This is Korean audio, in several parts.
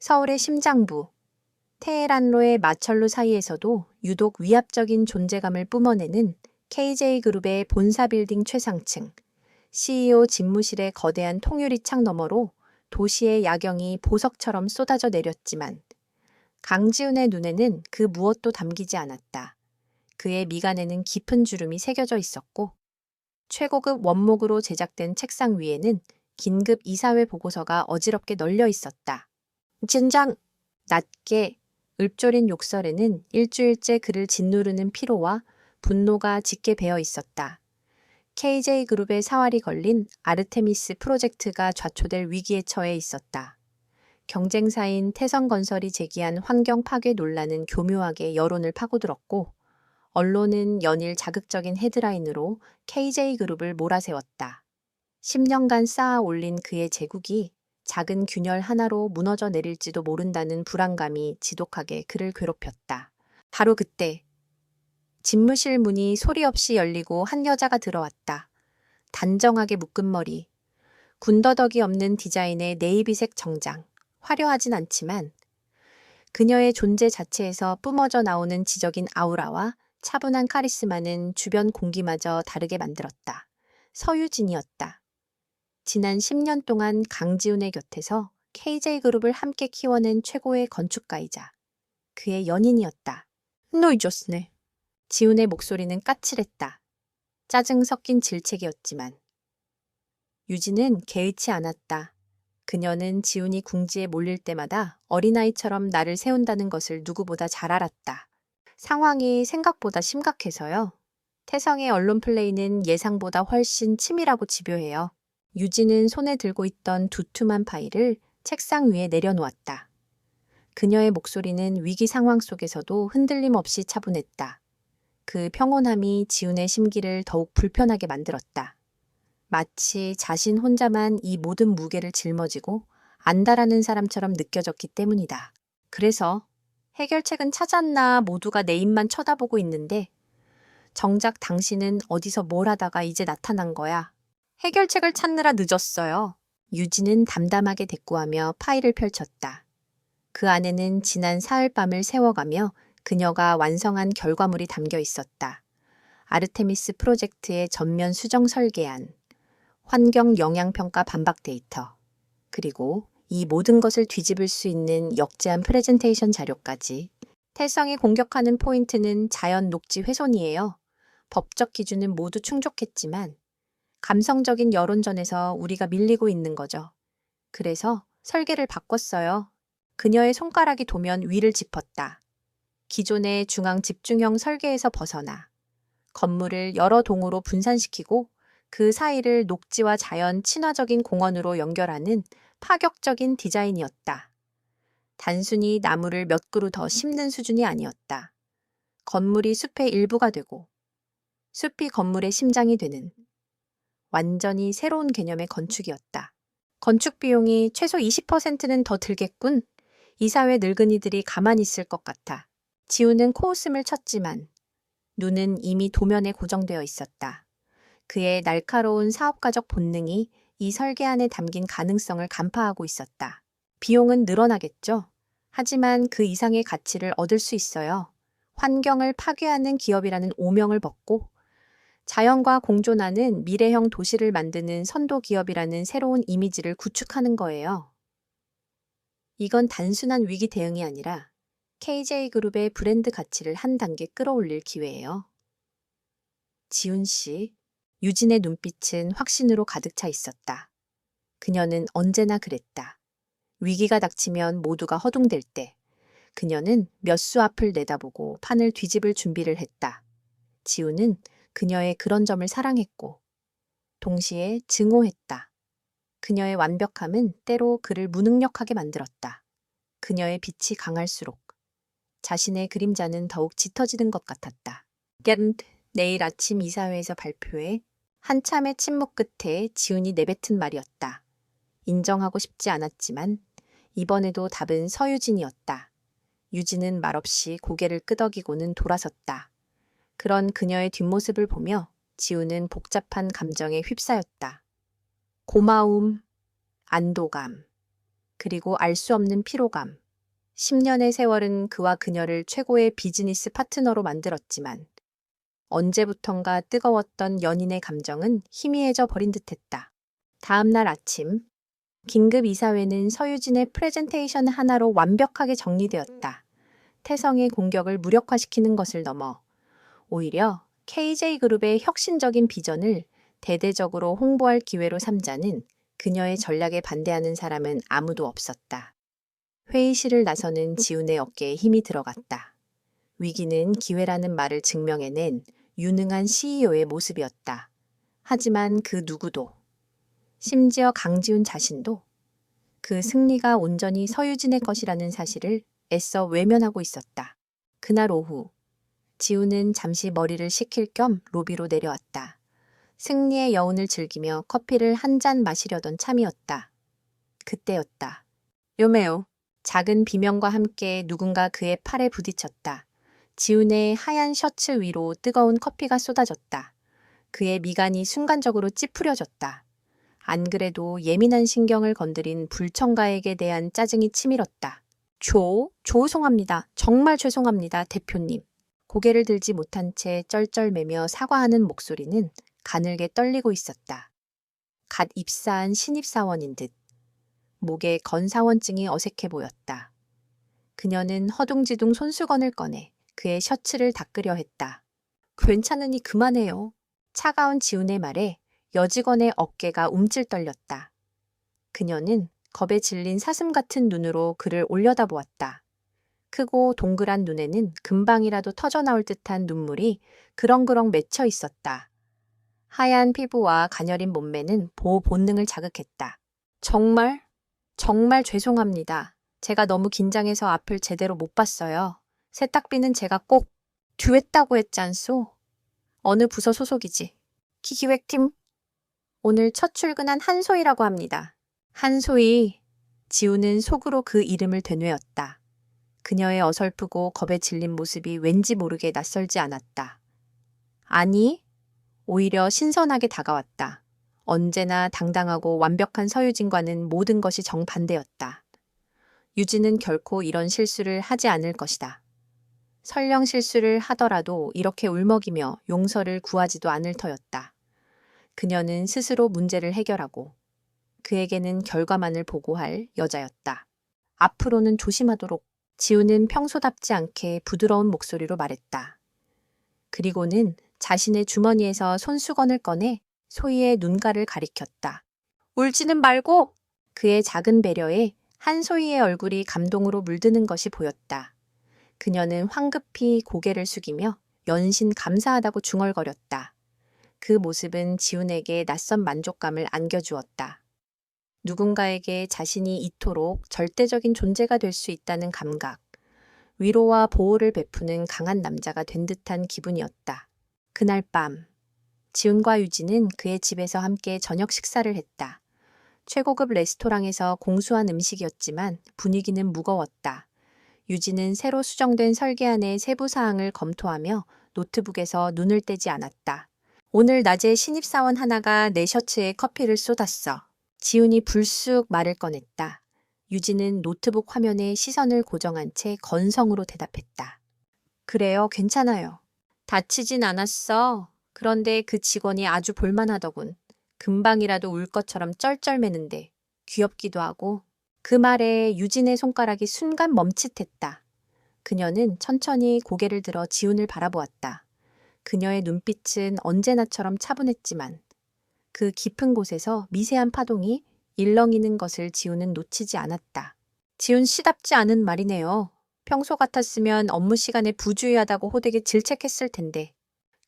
서울의 심장부, 테헤란로의 마철루 사이에서도 유독 위압적인 존재감을 뿜어내는 KJ그룹의 본사 빌딩 최상층, CEO 집무실의 거대한 통유리창 너머로 도시의 야경이 보석처럼 쏟아져 내렸지만 강지훈의 눈에는 그 무엇도 담기지 않았다. 그의 미간에는 깊은 주름이 새겨져 있었고 최고급 원목으로 제작된 책상 위에는 긴급 이사회 보고서가 어지럽게 널려 있었다. 진장! 낮게 읊조린 욕설에는 일주일째 그를 짓누르는 피로와 분노가 짙게 배어 있었다. KJ그룹의 사활이 걸린 아르테미스 프로젝트가 좌초될 위기에 처해 있었다. 경쟁사인 태성건설이 제기한 환경 파괴 논란은 교묘하게 여론을 파고들었고 언론은 연일 자극적인 헤드라인으로 KJ그룹을 몰아세웠다. 10년간 쌓아 올린 그의 제국이 작은 균열 하나로 무너져 내릴지도 모른다는 불안감이 지독하게 그를 괴롭혔다. 바로 그때 집무실 문이 소리 없이 열리고 한 여자가 들어왔다. 단정하게 묶은 머리, 군더더기 없는 디자인의 네이비색 정장, 화려하진 않지만 그녀의 존재 자체에서 뿜어져 나오는 지적인 아우라와 차분한 카리스마는 주변 공기마저 다르게 만들었다. 서유진이었다. 지난 10년 동안 강지훈의 곁에서 KJ그룹을 함께 키워낸 최고의 건축가이자 그의 연인이었다. 너 잊었네. 지훈의 목소리는 까칠했다. 짜증 섞인 질책이었지만 유진은 개의치 않았다. 그녀는 지훈이 궁지에 몰릴 때마다 어린아이처럼 나를 세운다는 것을 누구보다 잘 알았다. 상황이 생각보다 심각해서요. 태성의 언론 플레이는 예상보다 훨씬 치밀하고 집요해요. 유진은 손에 들고 있던 두툼한 파일을 책상 위에 내려놓았다. 그녀의 목소리는 위기 상황 속에서도 흔들림 없이 차분했다. 그 평온함이 지훈의 심기를 더욱 불편하게 만들었다. 마치 자신 혼자만 이 모든 무게를 짊어지고 안다라는 사람처럼 느껴졌기 때문이다. 그래서 해결책은 찾았나 모두가 내 입만 쳐다보고 있는데 정작 당신은 어디서 뭘 하다가 이제 나타난 거야. 해결책을 찾느라 늦었어요. 유진은 담담하게 대꾸하며 파일을 펼쳤다. 그 안에는 지난 사흘밤을 세워가며 그녀가 완성한 결과물이 담겨 있었다. 아르테미스 프로젝트의 전면 수정 설계안, 환경 영향평가 반박 데이터, 그리고 이 모든 것을 뒤집을 수 있는 역제한 프레젠테이션 자료까지. 태성이 공격하는 포인트는 자연 녹지 훼손이에요. 법적 기준은 모두 충족했지만 감성적인 여론전에서 우리가 밀리고 있는 거죠. 그래서 설계를 바꿨어요. 그녀의 손가락이 도면 위를 짚었다. 기존의 중앙 집중형 설계에서 벗어나 건물을 여러 동으로 분산시키고 그 사이를 녹지와 자연 친화적인 공원으로 연결하는 파격적인 디자인이었다. 단순히 나무를 몇 그루 더 심는 수준이 아니었다. 건물이 숲의 일부가 되고 숲이 건물의 심장이 되는 완전히 새로운 개념의 건축이었다. 건축 비용이 최소 20%는 더 들겠군. 이사회 늙은이들이 가만히 있을 것 같아. 지훈은 코웃음을 쳤지만 눈은 이미 도면에 고정되어 있었다. 그의 날카로운 사업가적 본능이 이 설계안에 담긴 가능성을 간파하고 있었다. 비용은 늘어나겠죠. 하지만 그 이상의 가치를 얻을 수 있어요. 환경을 파괴하는 기업이라는 오명을 벗고 자연과 공존하는 미래형 도시를 만드는 선도 기업이라는 새로운 이미지를 구축하는 거예요. 이건 단순한 위기 대응이 아니라 KJ그룹의 브랜드 가치를 한 단계 끌어올릴 기회예요. 지훈 씨, 유진의 눈빛은 확신으로 가득 차 있었다. 그녀는 언제나 그랬다. 위기가 닥치면 모두가 허둥댈 때 그녀는 몇 수 앞을 내다보고 판을 뒤집을 준비를 했다. 지훈은 그녀의 그런 점을 사랑했고 동시에 증오했다. 그녀의 완벽함은 때로 그를 무능력하게 만들었다. 그녀의 빛이 강할수록 자신의 그림자는 더욱 짙어지는 것 같았다. 내일 아침 이사회에서 발표해 한참의 침묵 끝에 지훈이 내뱉은 말이었다. 인정하고 싶지 않았지만 이번에도 답은 서유진이었다. 유진은 말없이 고개를 끄덕이고는 돌아섰다. 그런 그녀의 뒷모습을 보며 지훈은 복잡한 감정에 휩싸였다. 고마움, 안도감, 그리고 알 수 없는 피로감. 10년의 세월은 그와 그녀를 최고의 비즈니스 파트너로 만들었지만 언제부턴가 뜨거웠던 연인의 감정은 희미해져 버린 듯했다. 다음 날 아침, 긴급 이사회는 서유진의 프레젠테이션 하나로 완벽하게 정리되었다. 태성의 공격을 무력화시키는 것을 넘어 오히려 KJ그룹의 혁신적인 비전을 대대적으로 홍보할 기회로 삼자는 그녀의 전략에 반대하는 사람은 아무도 없었다. 회의실을 나서는 지훈의 어깨에 힘이 들어갔다. 위기는 기회라는 말을 증명해낸 유능한 CEO의 모습이었다. 하지만 그 누구도, 심지어 강지훈 자신도 그 승리가 온전히 서유진의 것이라는 사실을 애써 외면하고 있었다. 그날 오후, 지훈은 잠시 머리를 식힐 겸 로비로 내려왔다. 승리의 여운을 즐기며 커피를 한 잔 마시려던 참이었다. 그때였다. 요메오. 작은 비명과 함께 누군가 그의 팔에 부딪혔다. 지훈의 하얀 셔츠 위로 뜨거운 커피가 쏟아졌다. 그의 미간이 순간적으로 찌푸려졌다. 안 그래도 예민한 신경을 건드린 불청가에게 대한 짜증이 치밀었다. 죄송합니다. 정말 죄송합니다, 대표님. 고개를 들지 못한 채 쩔쩔매며 사과하는 목소리는 가늘게 떨리고 있었다. 갓 입사한 신입사원인 듯 목에 건사원증이 어색해 보였다. 그녀는 허둥지둥 손수건을 꺼내 그의 셔츠를 닦으려 했다. 괜찮으니 그만해요. 차가운 지훈의 말에 여직원의 어깨가 움찔 떨렸다. 그녀는 겁에 질린 사슴 같은 눈으로 그를 올려다보았다. 크고 동그란 눈에는 금방이라도 터져나올 듯한 눈물이 그렁그렁 맺혀 있었다. 하얀 피부와 가녀린 몸매는 보호 본능을 자극했다. 정말 죄송합니다. 제가 너무 긴장해서 앞을 제대로 못 봤어요. 세탁비는 제가 꼭 듀했다고 했지 않소? 어느 부서 소속이지? 기획팀. 오늘 첫 출근한 한소희라고 합니다. 한소희. 지우는 속으로 그 이름을 되뇌었다. 그녀의 어설프고 겁에 질린 모습이 왠지 모르게 낯설지 않았다. 아니, 오히려 신선하게 다가왔다. 언제나 당당하고 완벽한 서유진과는 모든 것이 정반대였다. 유진은 결코 이런 실수를 하지 않을 것이다. 설령 실수를 하더라도 이렇게 울먹이며 용서를 구하지도 않을 터였다. 그녀는 스스로 문제를 해결하고 그에게는 결과만을 보고할 여자였다. 앞으로는 조심하도록. 지우는 평소답지 않게 부드러운 목소리로 말했다. 그리고는 자신의 주머니에서 손수건을 꺼내 소희의 눈가를 가리켰다. 울지는 말고! 그의 작은 배려에 한소희의 얼굴이 감동으로 물드는 것이 보였다. 그녀는 황급히 고개를 숙이며 연신 감사하다고 중얼거렸다. 그 모습은 지훈에게 낯선 만족감을 안겨주었다. 누군가에게 자신이 이토록 절대적인 존재가 될 수 있다는 감각, 위로와 보호를 베푸는 강한 남자가 된 듯한 기분이었다. 그날 밤, 지훈과 유진은 그의 집에서 함께 저녁 식사를 했다. 최고급 레스토랑에서 공수한 음식이었지만 분위기는 무거웠다. 유진은 새로 수정된 설계안의 세부 사항을 검토하며 노트북에서 눈을 떼지 않았다. 오늘 낮에 신입사원 하나가 내 셔츠에 커피를 쏟았어. 지훈이 불쑥 말을 꺼냈다. 유진은 노트북 화면에 시선을 고정한 채 건성으로 대답했다. 그래요, 괜찮아요. 다치진 않았어. 그런데 그 직원이 아주 볼만하더군. 금방이라도 울 것처럼 쩔쩔매는데 귀엽기도 하고. 그 말에 유진의 손가락이 순간 멈칫했다. 그녀는 천천히 고개를 들어 지훈을 바라보았다. 그녀의 눈빛은 언제나처럼 차분했지만 그 깊은 곳에서 미세한 파동이 일렁이는 것을 지훈은 놓치지 않았다. 지훈 씨답지 않은 말이네요. 평소 같았으면 업무 시간에 부주의하다고 호되게 질책했을 텐데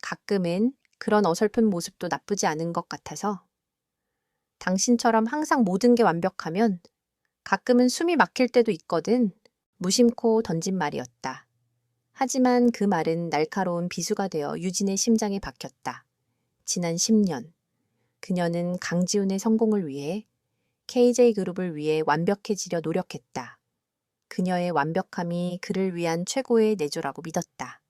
가끔은 그런 어설픈 모습도 나쁘지 않은 것 같아서. 당신처럼 항상 모든 게 완벽하면 가끔은 숨이 막힐 때도 있거든. 무심코 던진 말이었다. 하지만 그 말은 날카로운 비수가 되어 유진의 심장에 박혔다. 지난 10년. 그녀는 강지훈의 성공을 위해 KJ그룹을 위해 완벽해지려 노력했다. 그녀의 완벽함이 그를 위한 최고의 내조라고 믿었다.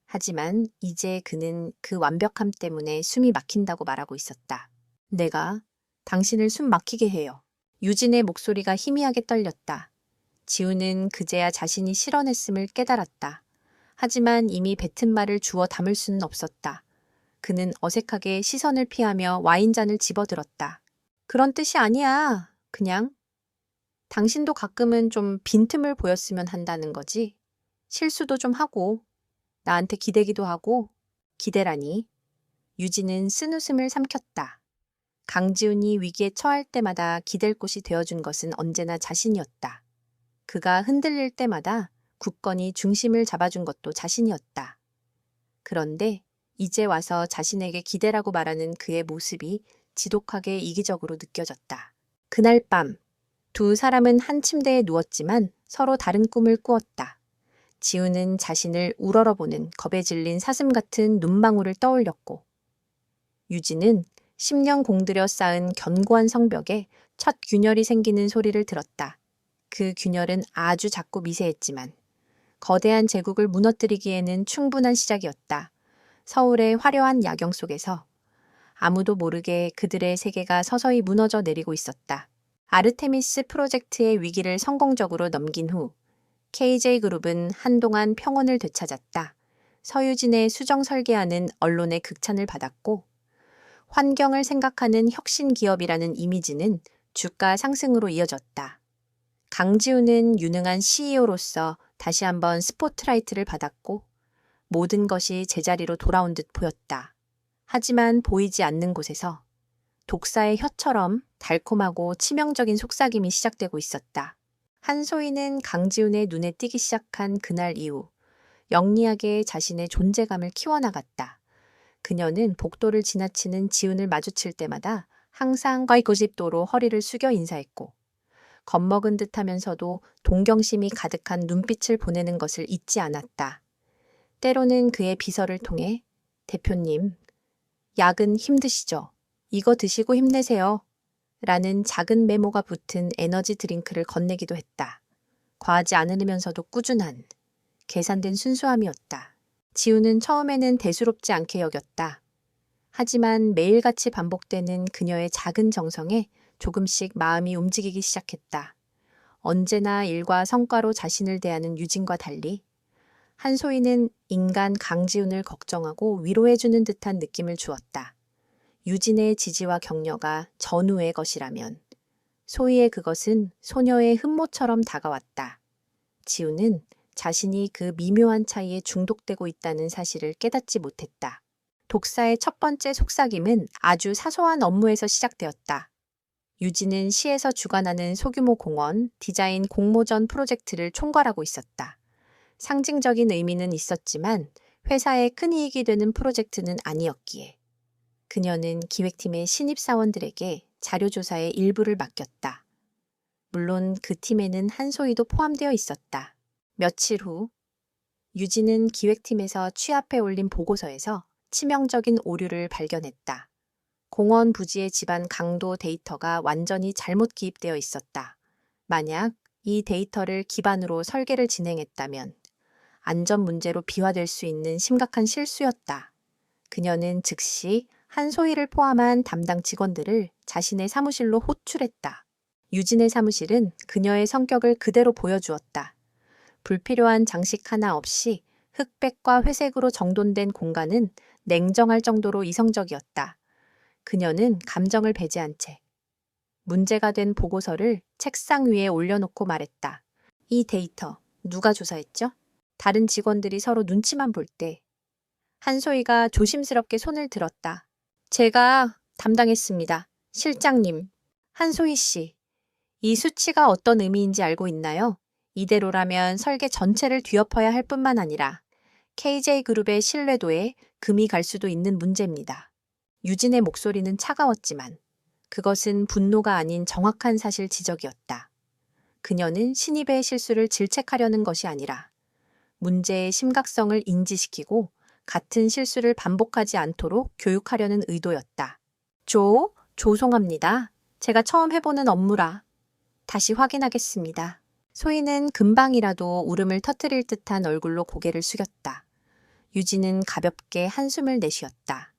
하지만 이제 그는 그 완벽함 때문에 숨이 막힌다고 말하고 있었다. 내가 당신을 숨 막히게 해요. 유진의 목소리가 희미하게 떨렸다. 지우는 그제야 자신이 실언했음을 깨달았다. 하지만 이미 뱉은 말을 주워 담을 수는 없었다. 그는 어색하게 시선을 피하며 와인잔을 집어들었다. 그런 뜻이 아니야. 그냥 당신도 가끔은 좀 빈틈을 보였으면 한다는 거지. 실수도 좀 하고 나한테 기대기도 하고. 기대라니. 유진은 쓴웃음을 삼켰다. 강지훈이 위기에 처할 때마다 기댈 곳이 되어준 것은 언제나 자신이었다. 그가 흔들릴 때마다 굳건히 중심을 잡아준 것도 자신이었다. 그런데 이제 와서 자신에게 기대라고 말하는 그의 모습이 지독하게 이기적으로 느껴졌다. 그날 밤, 두 사람은 한 침대에 누웠지만 서로 다른 꿈을 꾸었다. 지우는 자신을 우러러보는 겁에 질린 사슴 같은 눈망울을 떠올렸고, 유진은 10년 공들여 쌓은 견고한 성벽에 첫 균열이 생기는 소리를 들었다. 그 균열은 아주 작고 미세했지만 거대한 제국을 무너뜨리기에는 충분한 시작이었다. 서울의 화려한 야경 속에서 아무도 모르게 그들의 세계가 서서히 무너져 내리고 있었다. 아르테미스 프로젝트의 위기를 성공적으로 넘긴 후 KJ그룹은 한동안 평온을 되찾았다. 서유진의 수정 설계하는 언론의 극찬을 받았고 환경을 생각하는 혁신 기업이라는 이미지는 주가 상승으로 이어졌다. 강지훈은 유능한 CEO로서 다시 한번 스포트라이트를 받았고 모든 것이 제자리로 돌아온 듯 보였다. 하지만 보이지 않는 곳에서 독사의 혀처럼 달콤하고 치명적인 속삭임이 시작되고 있었다. 한소희는 강지훈의 눈에 띄기 시작한 그날 이후 영리하게 자신의 존재감을 키워나갔다. 그녀는 복도를 지나치는 지훈을 마주칠 때마다 항상 거의고집도로 허리를 숙여 인사했고 겁먹은 듯하면서도 동경심이 가득한 눈빛을 보내는 것을 잊지 않았다. 때로는 그의 비서를 통해 대표님, 약은 힘드시죠? 이거 드시고 힘내세요. 라는 작은 메모가 붙은 에너지 드링크를 건네기도 했다. 과하지 않으면서도 꾸준한, 계산된 순수함이었다. 지우는 처음에는 대수롭지 않게 여겼다. 하지만 매일같이 반복되는 그녀의 작은 정성에 조금씩 마음이 움직이기 시작했다. 언제나 일과 성과로 자신을 대하는 유진과 달리 한소희는 인간 강지훈을 걱정하고 위로해주는 듯한 느낌을 주었다. 유진의 지지와 격려가 전우의 것이라면 소희의 그것은 소녀의 흠모처럼 다가왔다. 지우는 자신이 그 미묘한 차이에 중독되고 있다는 사실을 깨닫지 못했다. 독사의 첫 번째 속삭임은 아주 사소한 업무에서 시작되었다. 유진은 시에서 주관하는 소규모 공원, 디자인 공모전 프로젝트를 총괄하고 있었다. 상징적인 의미는 있었지만 회사에 큰 이익이 되는 프로젝트는 아니었기에 그녀는 기획팀의 신입사원들에게 자료조사의 일부를 맡겼다. 물론 그 팀에는 한소희도 포함되어 있었다. 며칠 후 유진은 기획팀에서 취합해 올린 보고서에서 치명적인 오류를 발견했다. 공원 부지의 집안 강도 데이터가 완전히 잘못 기입되어 있었다. 만약 이 데이터를 기반으로 설계를 진행했다면 안전 문제로 비화될 수 있는 심각한 실수였다. 그녀는 즉시 한소희를 포함한 담당 직원들을 자신의 사무실로 호출했다. 유진의 사무실은 그녀의 성격을 그대로 보여주었다. 불필요한 장식 하나 없이 흑백과 회색으로 정돈된 공간은 냉정할 정도로 이성적이었다. 그녀는 감정을 배제한 채 문제가 된 보고서를 책상 위에 올려놓고 말했다. 이 데이터 누가 조사했죠? 다른 직원들이 서로 눈치만 볼 때 한소희가 조심스럽게 손을 들었다. 제가 담당했습니다. 실장님. 한소희 씨, 이 수치가 어떤 의미인지 알고 있나요? 이대로라면 설계 전체를 뒤엎어야 할 뿐만 아니라 KJ그룹의 신뢰도에 금이 갈 수도 있는 문제입니다. 유진의 목소리는 차가웠지만 그것은 분노가 아닌 정확한 사실 지적이었다. 그녀는 신입의 실수를 질책하려는 것이 아니라 문제의 심각성을 인지시키고 같은 실수를 반복하지 않도록 교육하려는 의도였다. 죄송합니다. 제가 처음 해보는 업무라. 다시 확인하겠습니다. 소희는 금방이라도 울음을 터뜨릴 듯한 얼굴로 고개를 숙였다. 유진은 가볍게 한숨을 내쉬었다.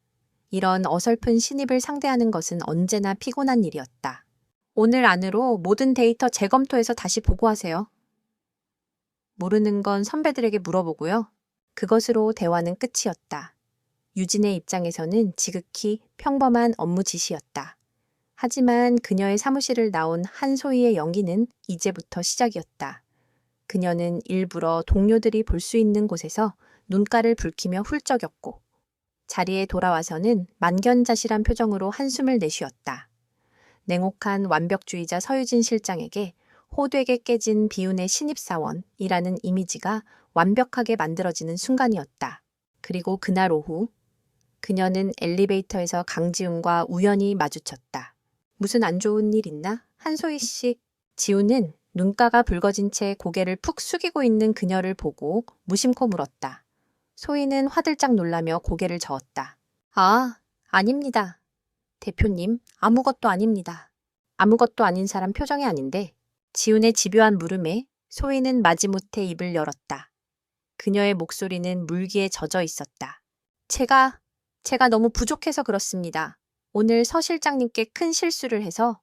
이런 어설픈 신입을 상대하는 것은 언제나 피곤한 일이었다. 오늘 안으로 모든 데이터 재검토해서 다시 보고하세요. 모르는 건 선배들에게 물어보고요. 그것으로 대화는 끝이었다. 유진의 입장에서는 지극히 평범한 업무 지시였다. 하지만 그녀의 사무실을 나온 한소희의 연기는 이제부터 시작이었다. 그녀는 일부러 동료들이 볼 수 있는 곳에서 눈가를 붉히며 훌쩍였고 자리에 돌아와서는 만견자실한 표정으로 한숨을 내쉬었다. 냉혹한 완벽주의자 서유진 실장에게 호되게 깨진 비운의 신입사원이라는 이미지가 완벽하게 만들어지는 순간이었다. 그리고 그날 오후 그녀는 엘리베이터에서 강지훈과 우연히 마주쳤다. 무슨 안 좋은 일 있나? 한소희 씨. 지훈은 눈가가 붉어진 채 고개를 푹 숙이고 있는 그녀를 보고 무심코 물었다. 소희는 화들짝 놀라며 고개를 저었다. 아, 아닙니다. 대표님, 아무것도 아닙니다. 아무것도 아닌 사람 표정이 아닌데 지훈의 집요한 물음에 소희는 마지못해 입을 열었다. 그녀의 목소리는 물기에 젖어 있었다. 제가 너무 부족해서 그렇습니다. 오늘 서 실장님께 큰 실수를 해서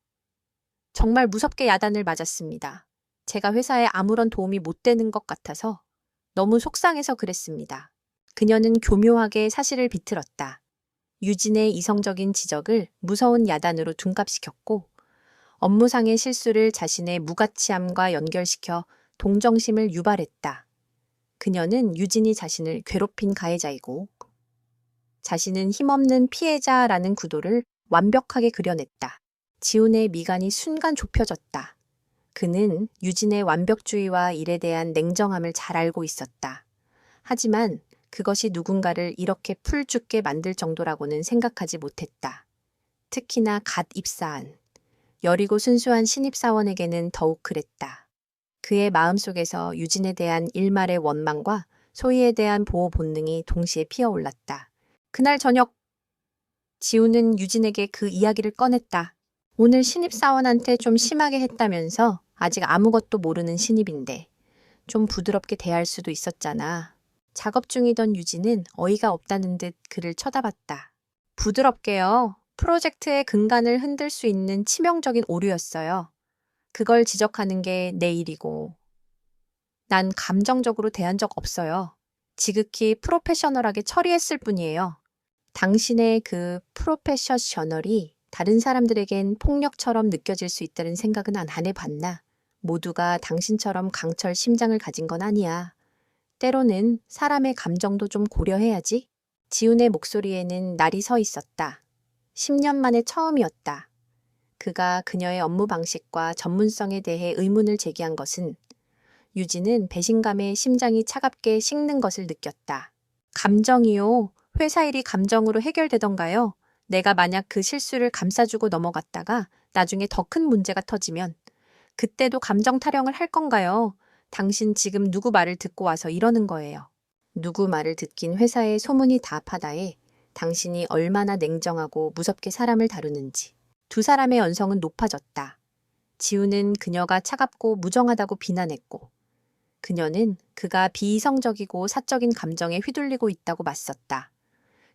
정말 무섭게 야단을 맞았습니다. 제가 회사에 아무런 도움이 못 되는 것 같아서 너무 속상해서 그랬습니다. 그녀는 교묘하게 사실을 비틀었다. 유진의 이성적인 지적을 무서운 야단으로 둔갑시켰고 업무상의 실수를 자신의 무가치함과 연결시켜 동정심을 유발했다. 그녀는 유진이 자신을 괴롭힌 가해자이고 자신은 힘없는 피해자라는 구도를 완벽하게 그려냈다. 지훈의 미간이 순간 좁혀졌다. 그는 유진의 완벽주의와 일에 대한 냉정함을 잘 알고 있었다. 하지만 그것이 누군가를 이렇게 풀 죽게 만들 정도라고는 생각하지 못했다. 특히나 갓 입사한, 여리고 순수한 신입사원에게는 더욱 그랬다. 그의 마음속에서 유진에 대한 일말의 원망과 소희에 대한 보호 본능이 동시에 피어올랐다. 그날 저녁, 지훈은 유진에게 그 이야기를 꺼냈다. 오늘 신입사원한테 좀 심하게 했다면서 아직 아무것도 모르는 신입인데 좀 부드럽게 대할 수도 있었잖아. 작업 중이던 유진은 어이가 없다는 듯 그를 쳐다봤다. 부드럽게요. 프로젝트의 근간을 흔들 수 있는 치명적인 오류였어요. 그걸 지적하는 게 내 일이고. 난 감정적으로 대한 적 없어요. 지극히 프로페셔널하게 처리했을 뿐이에요. 당신의 그 프로페셔셔널이 다른 사람들에겐 폭력처럼 느껴질 수 있다는 생각은 안 해봤나? 모두가 당신처럼 강철 심장을 가진 건 아니야. 때로는 사람의 감정도 좀 고려해야지. 지훈의 목소리에는 날이 서 있었다. 10년 만에 처음이었다. 그가 그녀의 업무 방식과 전문성에 대해 의문을 제기한 것은 유진은 배신감에 심장이 차갑게 식는 것을 느꼈다. 감정이요? 회사 일이 감정으로 해결되던가요? 내가 만약 그 실수를 감싸주고 넘어갔다가 나중에 더 큰 문제가 터지면 그때도 감정 타령을 할 건가요? 당신 지금 누구 말을 듣고 와서 이러는 거예요. 누구 말을 듣긴 회사에 소문이 다 파다해 당신이 얼마나 냉정하고 무섭게 사람을 다루는지. 두 사람의 연성은 높아졌다. 지훈은 그녀가 차갑고 무정하다고 비난했고 그녀는 그가 비이성적이고 사적인 감정에 휘둘리고 있다고 맞섰다.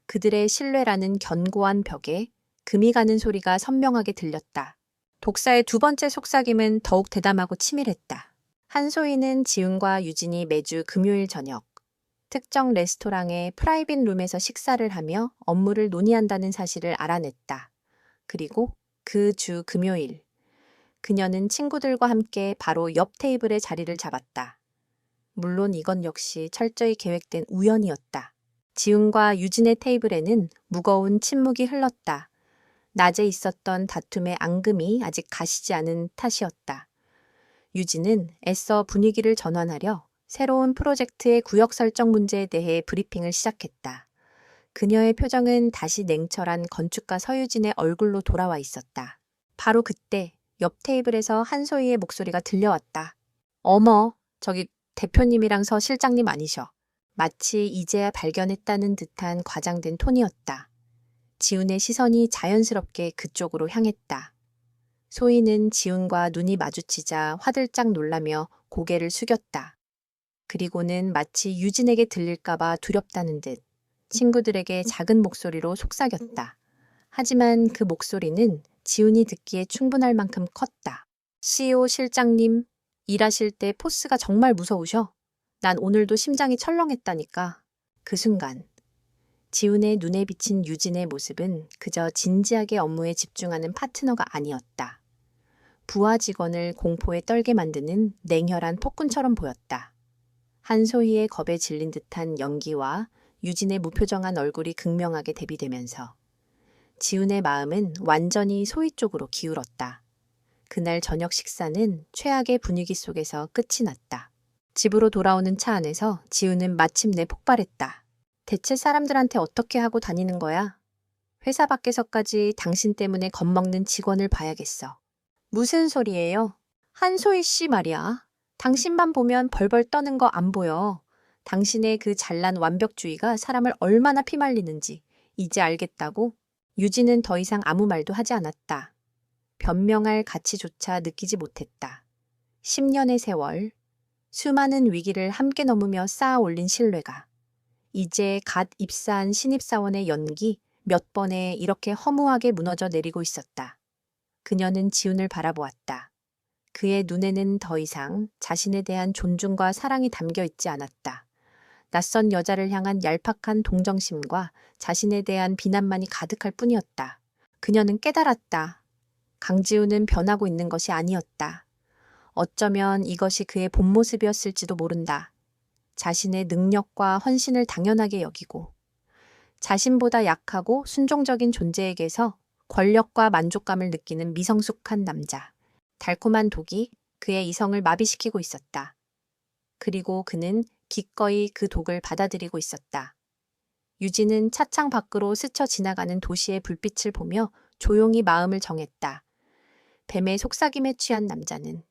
그들의 신뢰라는 견고한 벽에 금이 가는 소리가 선명하게 들렸다. 독사의 두 번째 속삭임은 더욱 대담하고 치밀했다. 한소희는 지훈과 유진이 매주 금요일 저녁 특정 레스토랑의 프라이빗 룸에서 식사를 하며 업무를 논의한다는 사실을 알아냈다. 그리고 그 주 금요일 그녀는 친구들과 함께 바로 옆 테이블에 자리를 잡았다. 물론 이건 역시 철저히 계획된 우연이었다. 지훈과 유진의 테이블에는 무거운 침묵이 흘렀다. 낮에 있었던 다툼의 앙금이 아직 가시지 않은 탓이었다. 유진은 애써 분위기를 전환하려 새로운 프로젝트의 구역 설정 문제에 대해 브리핑을 시작했다. 그녀의 표정은 다시 냉철한 건축가 서유진의 얼굴로 돌아와 있었다. 바로 그때 옆 테이블에서 한소희의 목소리가 들려왔다. 어머, 저기 대표님이랑 서 실장님 아니셔. 마치 이제야 발견했다는 듯한 과장된 톤이었다. 지훈의 시선이 자연스럽게 그쪽으로 향했다. 소희는 지훈과 눈이 마주치자 화들짝 놀라며 고개를 숙였다. 그리고는 마치 유진에게 들릴까봐 두렵다는 듯 친구들에게 작은 목소리로 속삭였다. 하지만 그 목소리는 지훈이 듣기에 충분할 만큼 컸다. CEO 실장님, 일하실 때 포스가 정말 무서우셔. 난 오늘도 심장이 철렁했다니까. 그 순간 지훈의 눈에 비친 유진의 모습은 그저 진지하게 업무에 집중하는 파트너가 아니었다. 부하 직원을 공포에 떨게 만드는 냉혈한 폭군처럼 보였다. 한소희의 겁에 질린 듯한 연기와 유진의 무표정한 얼굴이 극명하게 대비되면서 지훈의 마음은 완전히 소희 쪽으로 기울었다. 그날 저녁 식사는 최악의 분위기 속에서 끝이 났다. 집으로 돌아오는 차 안에서 지훈은 마침내 폭발했다. 대체 사람들한테 어떻게 하고 다니는 거야? 회사 밖에서까지 당신 때문에 겁먹는 직원을 봐야겠어. 무슨 소리예요? 한소희 씨 말이야. 당신만 보면 벌벌 떠는 거 안 보여. 당신의 그 잘난 완벽주의가 사람을 얼마나 피말리는지 이제 알겠다고? 유진은 더 이상 아무 말도 하지 않았다. 변명할 가치조차 느끼지 못했다. 10년의 세월, 수많은 위기를 함께 넘으며 쌓아 올린 신뢰가 이제 갓 입사한 신입사원의 연기 몇 번에 이렇게 허무하게 무너져 내리고 있었다. 그녀는 지훈을 바라보았다. 그의 눈에는 더 이상 자신에 대한 존중과 사랑이 담겨 있지 않았다. 낯선 여자를 향한 얄팍한 동정심과 자신에 대한 비난만이 가득할 뿐이었다. 그녀는 깨달았다. 강지훈은 변하고 있는 것이 아니었다. 어쩌면 이것이 그의 본 모습이었을지도 모른다. 자신의 능력과 헌신을 당연하게 여기고 자신보다 약하고 순종적인 존재에게서 권력과 만족감을 느끼는 미성숙한 남자. 달콤한 독이 그의 이성을 마비시키고 있었다. 그리고 그는 기꺼이 그 독을 받아들이고 있었다. 유진은 차창 밖으로 스쳐 지나가는 도시의 불빛을 보며 조용히 마음을 정했다. 뱀의 속삭임에 취한 남자는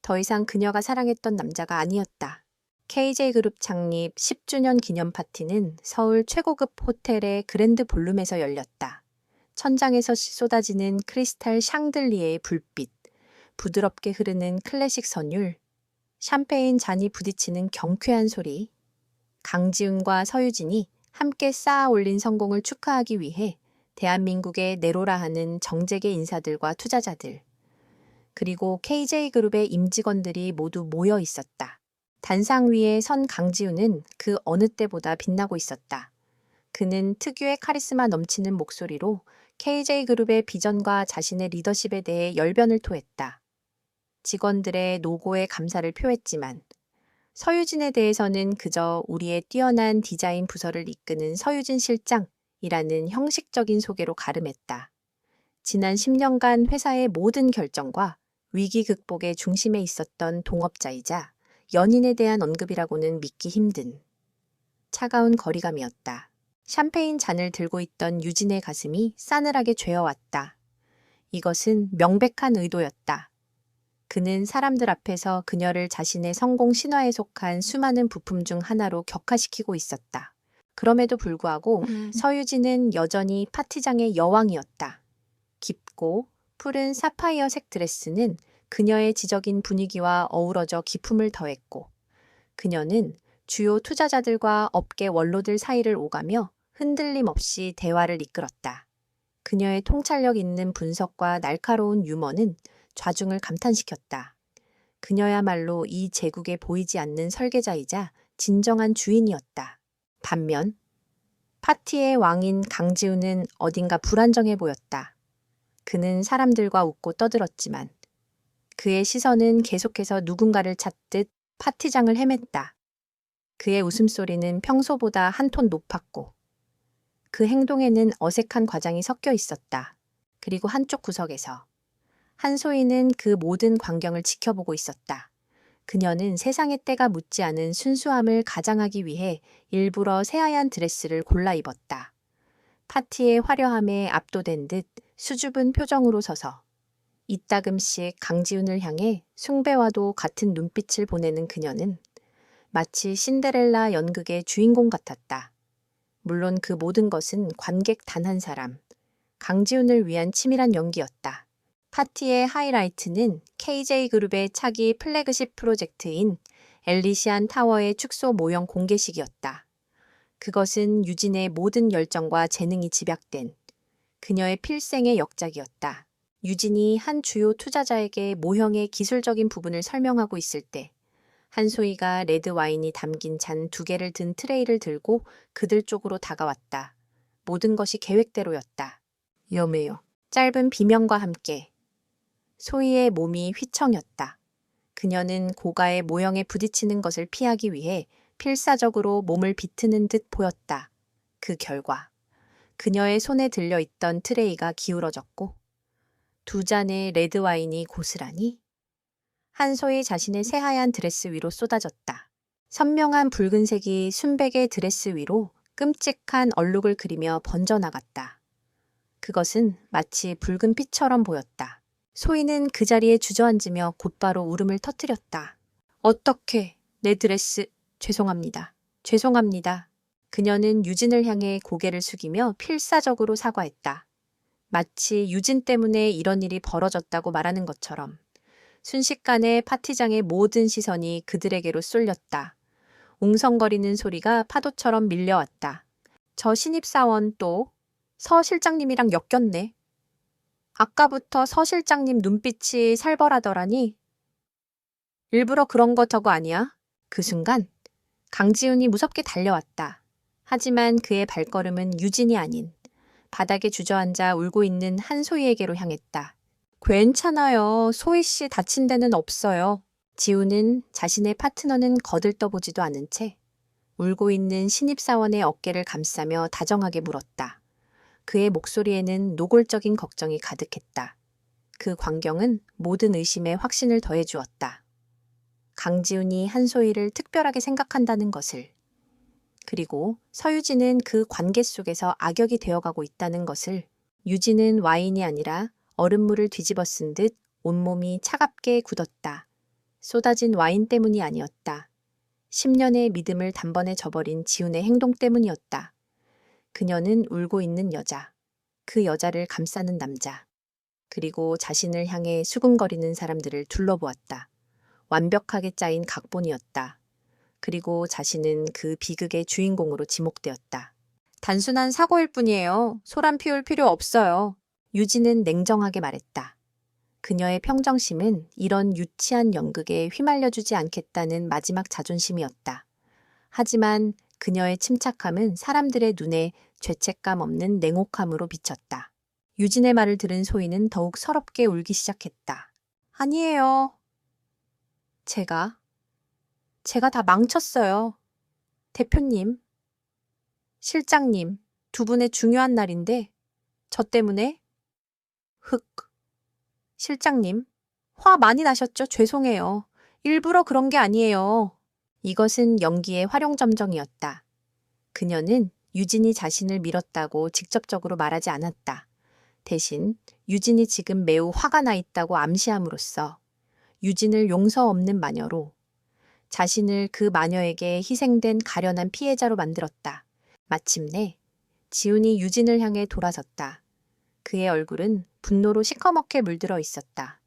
더 이상 그녀가 사랑했던 남자가 아니었다. KJ그룹 창립 10주년 기념 파티는 서울 최고급 호텔의 그랜드 볼룸에서 열렸다. 천장에서 쏟아지는 크리스탈 샹들리에의 불빛, 부드럽게 흐르는 클래식 선율, 샴페인 잔이 부딪히는 경쾌한 소리, 강지훈과 서유진이 함께 쌓아 올린 성공을 축하하기 위해 대한민국의 내로라 하는 정재계 인사들과 투자자들, 그리고 KJ그룹의 임직원들이 모두 모여 있었다. 단상 위에 선 강지훈은 그 어느 때보다 빛나고 있었다. 그는 특유의 카리스마 넘치는 목소리로 KJ그룹의 비전과 자신의 리더십에 대해 열변을 토했다. 직원들의 노고에 감사를 표했지만 서유진에 대해서는 그저 우리의 뛰어난 디자인 부서를 이끄는 서유진 실장이라는 형식적인 소개로 가름했다. 지난 10년간 회사의 모든 결정과 위기 극복의 중심에 있었던 동업자이자 연인에 대한 언급이라고는 믿기 힘든 차가운 거리감이었다. 샴페인 잔을 들고 있던 유진의 가슴이 싸늘하게 죄어왔다. 이것은 명백한 의도였다. 그는 사람들 앞에서 그녀를 자신의 성공 신화에 속한 수많은 부품 중 하나로 격화시키고 있었다. 그럼에도 불구하고 서유진은 여전히 파티장의 여왕이었다. 깊고 푸른 사파이어색 드레스는 그녀의 지적인 분위기와 어우러져 기품을 더했고 그녀는 주요 투자자들과 업계 원로들 사이를 오가며 흔들림 없이 대화를 이끌었다. 그녀의 통찰력 있는 분석과 날카로운 유머는 좌중을 감탄시켰다. 그녀야말로 이 제국에 보이지 않는 설계자이자 진정한 주인이었다. 반면 파티의 왕인 강지훈은 어딘가 불안정해 보였다. 그는 사람들과 웃고 떠들었지만 그의 시선은 계속해서 누군가를 찾듯 파티장을 헤맸다. 그의 웃음소리는 평소보다 한 톤 높았고 그 행동에는 어색한 과장이 섞여 있었다. 그리고 한쪽 구석에서 한소희는 그 모든 광경을 지켜보고 있었다. 그녀는 세상의 때가 묻지 않은 순수함을 가장하기 위해 일부러 새하얀 드레스를 골라 입었다. 파티의 화려함에 압도된 듯 수줍은 표정으로 서서 이따금씩 강지훈을 향해 숭배와도 같은 눈빛을 보내는 그녀는 마치 신데렐라 연극의 주인공 같았다. 물론 그 모든 것은 관객 단 한 사람, 강지훈을 위한 치밀한 연기였다. 파티의 하이라이트는 KJ그룹의 차기 플래그십 프로젝트인 엘리시안 타워의 축소 모형 공개식이었다. 그것은 유진의 모든 열정과 재능이 집약된 그녀의 필생의 역작이었다. 유진이 한 주요 투자자에게 모형의 기술적인 부분을 설명하고 있을 때 한소희가 레드 와인이 담긴 잔 2개를 든 트레이를 들고 그들 쪽으로 다가왔다. 모든 것이 계획대로였다. 여매요. 짧은 비명과 함께 소희의 몸이 휘청였다. 그녀는 고가의 모형에 부딪히는 것을 피하기 위해 필사적으로 몸을 비트는 듯 보였다. 그 결과 그녀의 손에 들려있던 트레이가 기울어졌고 2잔의 레드 와인이 고스란히 한소희 자신의 새하얀 드레스 위로 쏟아졌다. 선명한 붉은색이 순백의 드레스 위로 끔찍한 얼룩을 그리며 번져나갔다. 그것은 마치 붉은 피처럼 보였다. 소희는 그 자리에 주저앉으며 곧바로 울음을 터뜨렸다. 어떻게 내 드레스, 죄송합니다. 죄송합니다. 그녀는 유진을 향해 고개를 숙이며 필사적으로 사과했다. 마치 유진 때문에 이런 일이 벌어졌다고 말하는 것처럼. 순식간에 파티장의 모든 시선이 그들에게로 쏠렸다. 웅성거리는 소리가 파도처럼 밀려왔다. 저 신입사원 또 서 실장님이랑 엮였네. 아까부터 서 실장님 눈빛이 살벌하더라니. 일부러 그런 거 저거 아니야? 그 순간 강지훈이 무섭게 달려왔다. 하지만 그의 발걸음은 유진이 아닌 바닥에 주저앉아 울고 있는 한소희에게로 향했다. 괜찮아요. 소희 씨 다친 데는 없어요. 지우는 자신의 파트너는 거들떠보지도 않은 채 울고 있는 신입사원의 어깨를 감싸며 다정하게 물었다. 그의 목소리에는 노골적인 걱정이 가득했다. 그 광경은 모든 의심에 확신을 더해주었다. 강지훈이 한소희를 특별하게 생각한다는 것을, 그리고 서유진은 그 관계 속에서 악역이 되어가고 있다는 것을. 유진은 와인이 아니라 얼음물을 뒤집어 쓴 듯 온몸이 차갑게 굳었다. 쏟아진 와인 때문이 아니었다. 10년의 믿음을 단번에 저버린 지훈의 행동 때문이었다. 그녀는 울고 있는 여자, 그 여자를 감싸는 남자, 그리고 자신을 향해 수군거리는 사람들을 둘러보았다. 완벽하게 짜인 각본이었다. 그리고 자신은 그 비극의 주인공으로 지목되었다. 단순한 사고일 뿐이에요. 소란 피울 필요 없어요. 유진은 냉정하게 말했다. 그녀의 평정심은 이런 유치한 연극에 휘말려주지 않겠다는 마지막 자존심이었다. 하지만 그녀의 침착함은 사람들의 눈에 죄책감 없는 냉혹함으로 비쳤다. 유진의 말을 들은 소희는 더욱 서럽게 울기 시작했다. 아니에요. 제가 다 망쳤어요. 대표님, 실장님, 2분의 중요한 날인데 저 때문에 실장님, 화 많이 나셨죠? 죄송해요. 일부러 그런 게 아니에요. 이것은 연기의 활용점정이었다. 그녀는 유진이 자신을 밀었다고 직접적으로 말하지 않았다. 대신 유진이 지금 매우 화가 나 있다고 암시함으로써 유진을 용서 없는 마녀로, 자신을 그 마녀에게 희생된 가련한 피해자로 만들었다. 마침내 지훈이 유진을 향해 돌아섰다. 그의 얼굴은 분노로 시커멓게 물들어 있었다.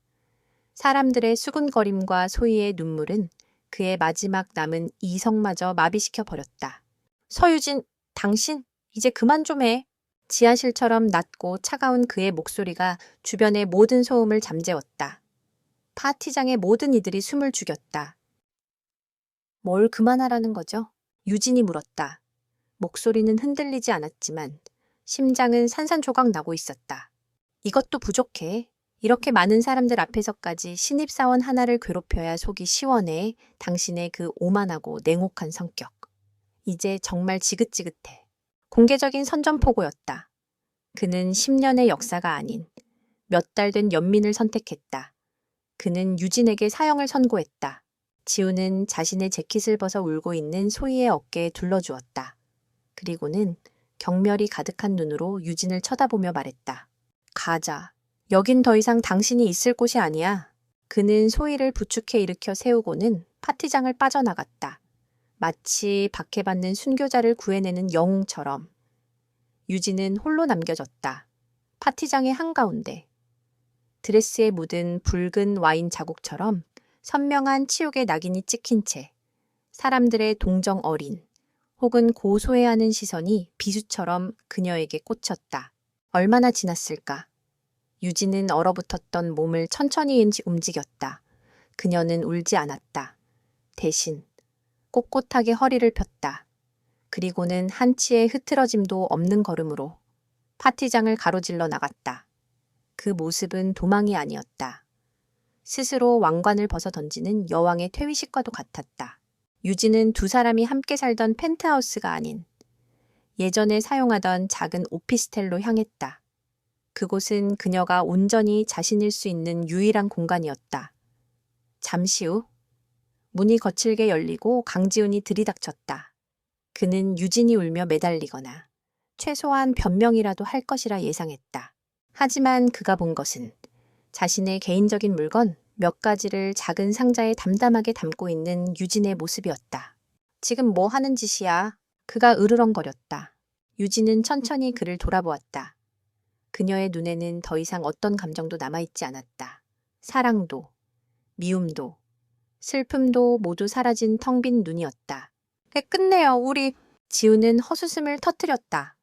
사람들의 수군거림과 소희의 눈물은 그의 마지막 남은 이성마저 마비시켜 버렸다. 서유진, 당신 이제 그만 좀 해. 지하실처럼 낮고 차가운 그의 목소리가 주변의 모든 소음을 잠재웠다. 파티장의 모든 이들이 숨을 죽였다. 뭘 그만하라는 거죠? 유진이 물었다. 목소리는 흔들리지 않았지만 심장은 산산조각 나고 있었다. 이것도 부족해. 이렇게 많은 사람들 앞에서까지 신입사원 하나를 괴롭혀야 속이 시원해. 당신의 그 오만하고 냉혹한 성격. 이제 정말 지긋지긋해. 공개적인 선전포고였다. 그는 10년의 역사가 아닌 몇 달 된 연민을 선택했다. 그는 유진에게 사형을 선고했다. 지우는 자신의 재킷을 벗어 울고 있는 소희의 어깨에 둘러주었다. 그리고는 경멸이 가득한 눈으로 유진을 쳐다보며 말했다. 가자. 여긴 더 이상 당신이 있을 곳이 아니야. 그는 소희를 부축해 일으켜 세우고는 파티장을 빠져나갔다. 마치 박해받는 순교자를 구해내는 영웅처럼. 유진은 홀로 남겨졌다. 파티장의 한가운데. 드레스에 묻은 붉은 와인 자국처럼 선명한 치욕의 낙인이 찍힌 채 사람들의 동정 어린 혹은 고소해하는 시선이 비수처럼 그녀에게 꽂혔다. 얼마나 지났을까? 유진은 얼어붙었던 몸을 천천히 움직였다. 그녀는 울지 않았다. 대신 꼿꼿하게 허리를 폈다. 그리고는 한치의 흐트러짐도 없는 걸음으로 파티장을 가로질러 나갔다. 그 모습은 도망이 아니었다. 스스로 왕관을 벗어 던지는 여왕의 퇴위식과도 같았다. 유진은 두 사람이 함께 살던 펜트하우스가 아닌 예전에 사용하던 작은 오피스텔로 향했다. 그곳은 그녀가 온전히 자신일 수 있는 유일한 공간이었다. 잠시 후 문이 거칠게 열리고 강지훈이 들이닥쳤다. 그는 유진이 울며 매달리거나 최소한 변명이라도 할 것이라 예상했다. 하지만 그가 본 것은 자신의 개인적인 물건 몇 가지를 작은 상자에 담담하게 담고 있는 유진의 모습이었다. 지금 뭐 하는 짓이야? 그가 으르렁거렸다. 유진은 천천히 그를 돌아보았다. 그녀의 눈에는 더 이상 어떤 감정도 남아있지 않았다. 사랑도, 미움도, 슬픔도 모두 사라진 텅 빈 눈이었다. 끝내요, 우리. 지우는 헛웃음을 터뜨렸다.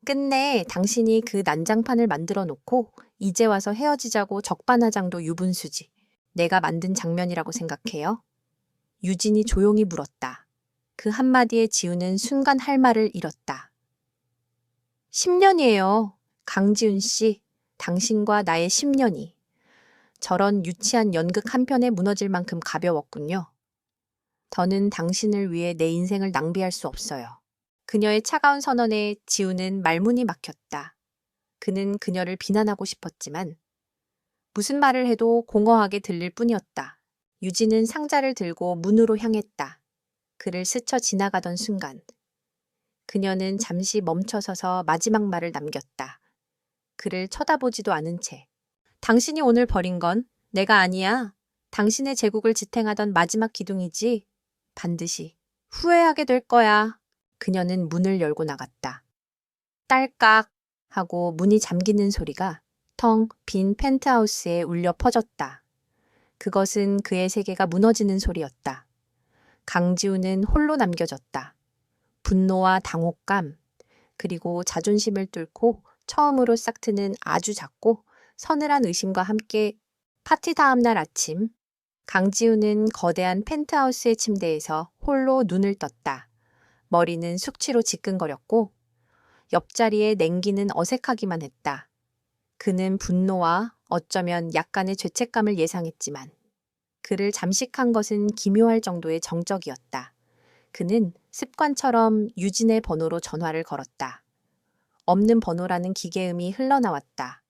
끝내 당신이 그 난장판을 만들어 놓고 이제 와서 헤어지자고 적반하장도 유분수지. 내가 만든 장면이라고 생각해요? 유진이 조용히 물었다. 그 한마디에 지우는 순간 할 말을 잃었다. 10년이에요. 강지훈 씨, 당신과 나의 10년이. 저런 유치한 연극 한 편에 무너질 만큼 가벼웠군요. 더는 당신을 위해 내 인생을 낭비할 수 없어요. 그녀의 차가운 선언에 지우는 말문이 막혔다. 그는 그녀를 비난하고 싶었지만 무슨 말을 해도 공허하게 들릴 뿐이었다. 유진은 상자를 들고 문으로 향했다. 그를 스쳐 지나가던 순간 그녀는 잠시 멈춰서서 마지막 말을 남겼다. 그를 쳐다보지도 않은 채. 당신이 오늘 버린 건 내가 아니야. 당신의 제국을 지탱하던 마지막 기둥이지. 반드시 후회하게 될 거야. 그녀는 문을 열고 나갔다. 딸깍 하고 문이 잠기는 소리가 텅 빈 펜트하우스에 울려 퍼졌다. 그것은 그의 세계가 무너지는 소리였다. 강지우는 홀로 남겨졌다. 분노와 당혹감, 그리고 자존심을 뚫고 처음으로 싹트는 아주 작고 서늘한 의심과 함께 파티 다음날 아침, 강지우는 거대한 펜트하우스의 침대에서 홀로 눈을 떴다. 머리는 숙취로 지끈거렸고 옆자리에 냉기는 어색하기만 했다. 그는 분노와 어쩌면 약간의 죄책감을 예상했지만 그를 잠식한 것은 기묘할 정도의 정적이었다. 그는 습관처럼 유진의 번호로 전화를 걸었다. 없는 번호라는 기계음이 흘러나왔다.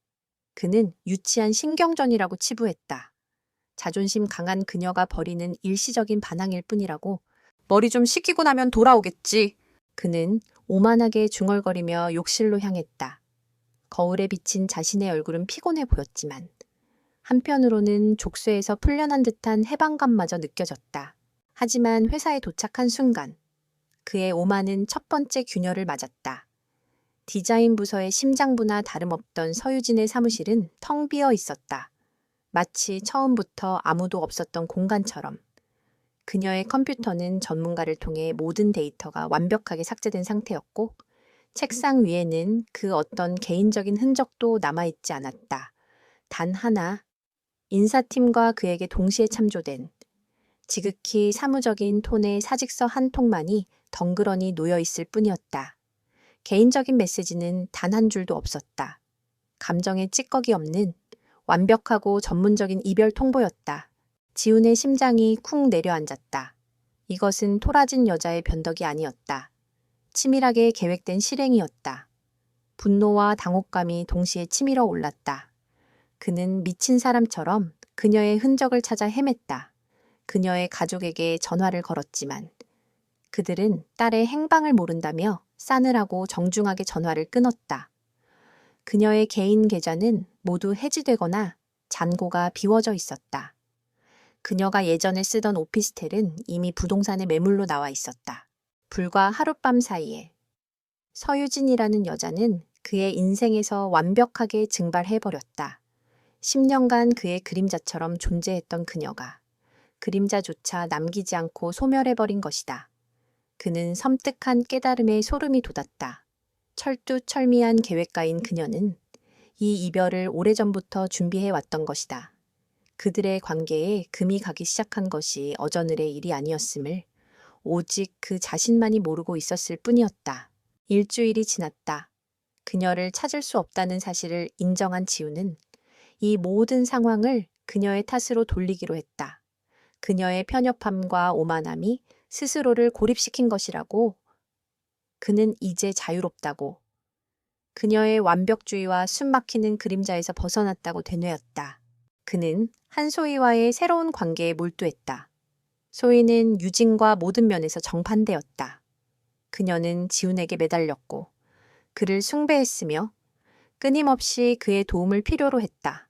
그는 유치한 신경전이라고 치부했다. 자존심 강한 그녀가 벌이는 일시적인 반항일 뿐이라고. 머리 좀 식히고 나면 돌아오겠지. 그는 오만하게 중얼거리며 욕실로 향했다. 거울에 비친 자신의 얼굴은 피곤해 보였지만 한편으로는 족쇄에서 풀려난 듯한 해방감마저 느껴졌다. 하지만 회사에 도착한 순간 그의 오만은 첫 번째 균열을 맞았다. 디자인 부서의 심장부나 다름없던 서유진의 사무실은 텅 비어 있었다. 마치 처음부터 아무도 없었던 공간처럼. 그녀의 컴퓨터는 전문가를 통해 모든 데이터가 완벽하게 삭제된 상태였고 책상 위에는 그 어떤 개인적인 흔적도 남아있지 않았다. 단 하나, 인사팀과 그에게 동시에 참조된 지극히 사무적인 톤의 사직서 한 통만이 덩그러니 놓여있을 뿐이었다. 개인적인 메시지는 단 한 줄도 없었다. 감정에 찌꺼기 없는 완벽하고 전문적인 이별 통보였다. 지훈의 심장이 쿵 내려앉았다. 이것은 토라진 여자의 변덕이 아니었다. 치밀하게 계획된 실행이었다. 분노와 당혹감이 동시에 치밀어 올랐다. 그는 미친 사람처럼 그녀의 흔적을 찾아 헤맸다. 그녀의 가족에게 전화를 걸었지만 그들은 딸의 행방을 모른다며 싸늘하고 정중하게 전화를 끊었다. 그녀의 개인 계좌는 모두 해지되거나 잔고가 비워져 있었다. 그녀가 예전에 쓰던 오피스텔은 이미 부동산의 매물로 나와 있었다. 불과 하룻밤 사이에 서유진이라는 여자는 그의 인생에서 완벽하게 증발해버렸다. 10년간 그의 그림자처럼 존재했던 그녀가 그림자조차 남기지 않고 소멸해버린 것이다. 그는 섬뜩한 깨달음에 소름이 돋았다. 철두철미한 계획가인 그녀는 이 이별을 오래전부터 준비해 왔던 것이다. 그들의 관계에 금이 가기 시작한 것이 어저늘의 일이 아니었음을 오직 그 자신만이 모르고 있었을 뿐이었다. 일주일이 지났다. 그녀를 찾을 수 없다는 사실을 인정한 지우는 이 모든 상황을 그녀의 탓으로 돌리기로 했다. 그녀의 편협함과 오만함이 스스로를 고립시킨 것이라고. 그는 이제 자유롭다고. 그녀의 완벽주의와 숨막히는 그림자에서 벗어났다고 되뇌었다. 그는 한소희와의 새로운 관계에 몰두했다. 소희는 유진과 모든 면에서 정반대였다. 그녀는 지훈에게 매달렸고 그를 숭배했으며 끊임없이 그의 도움을 필요로 했다.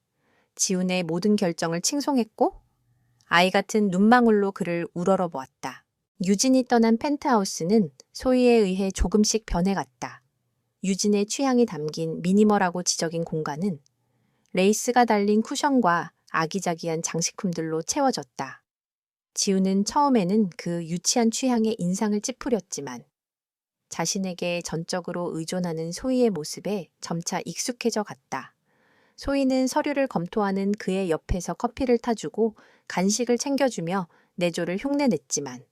지훈의 모든 결정을 칭송했고 아이 같은 눈망울로 그를 우러러보았다. 유진이 떠난 펜트하우스는 소희에 의해 조금씩 변해갔다. 유진의 취향이 담긴 미니멀하고 지적인 공간은 레이스가 달린 쿠션과 아기자기한 장식품들로 채워졌다. 지우는 처음에는 그 유치한 취향에 인상을 찌푸렸지만 자신에게 전적으로 의존하는 소희의 모습에 점차 익숙해져 갔다. 소희는 서류를 검토하는 그의 옆에서 커피를 타주고 간식을 챙겨주며 내조를 흉내냈지만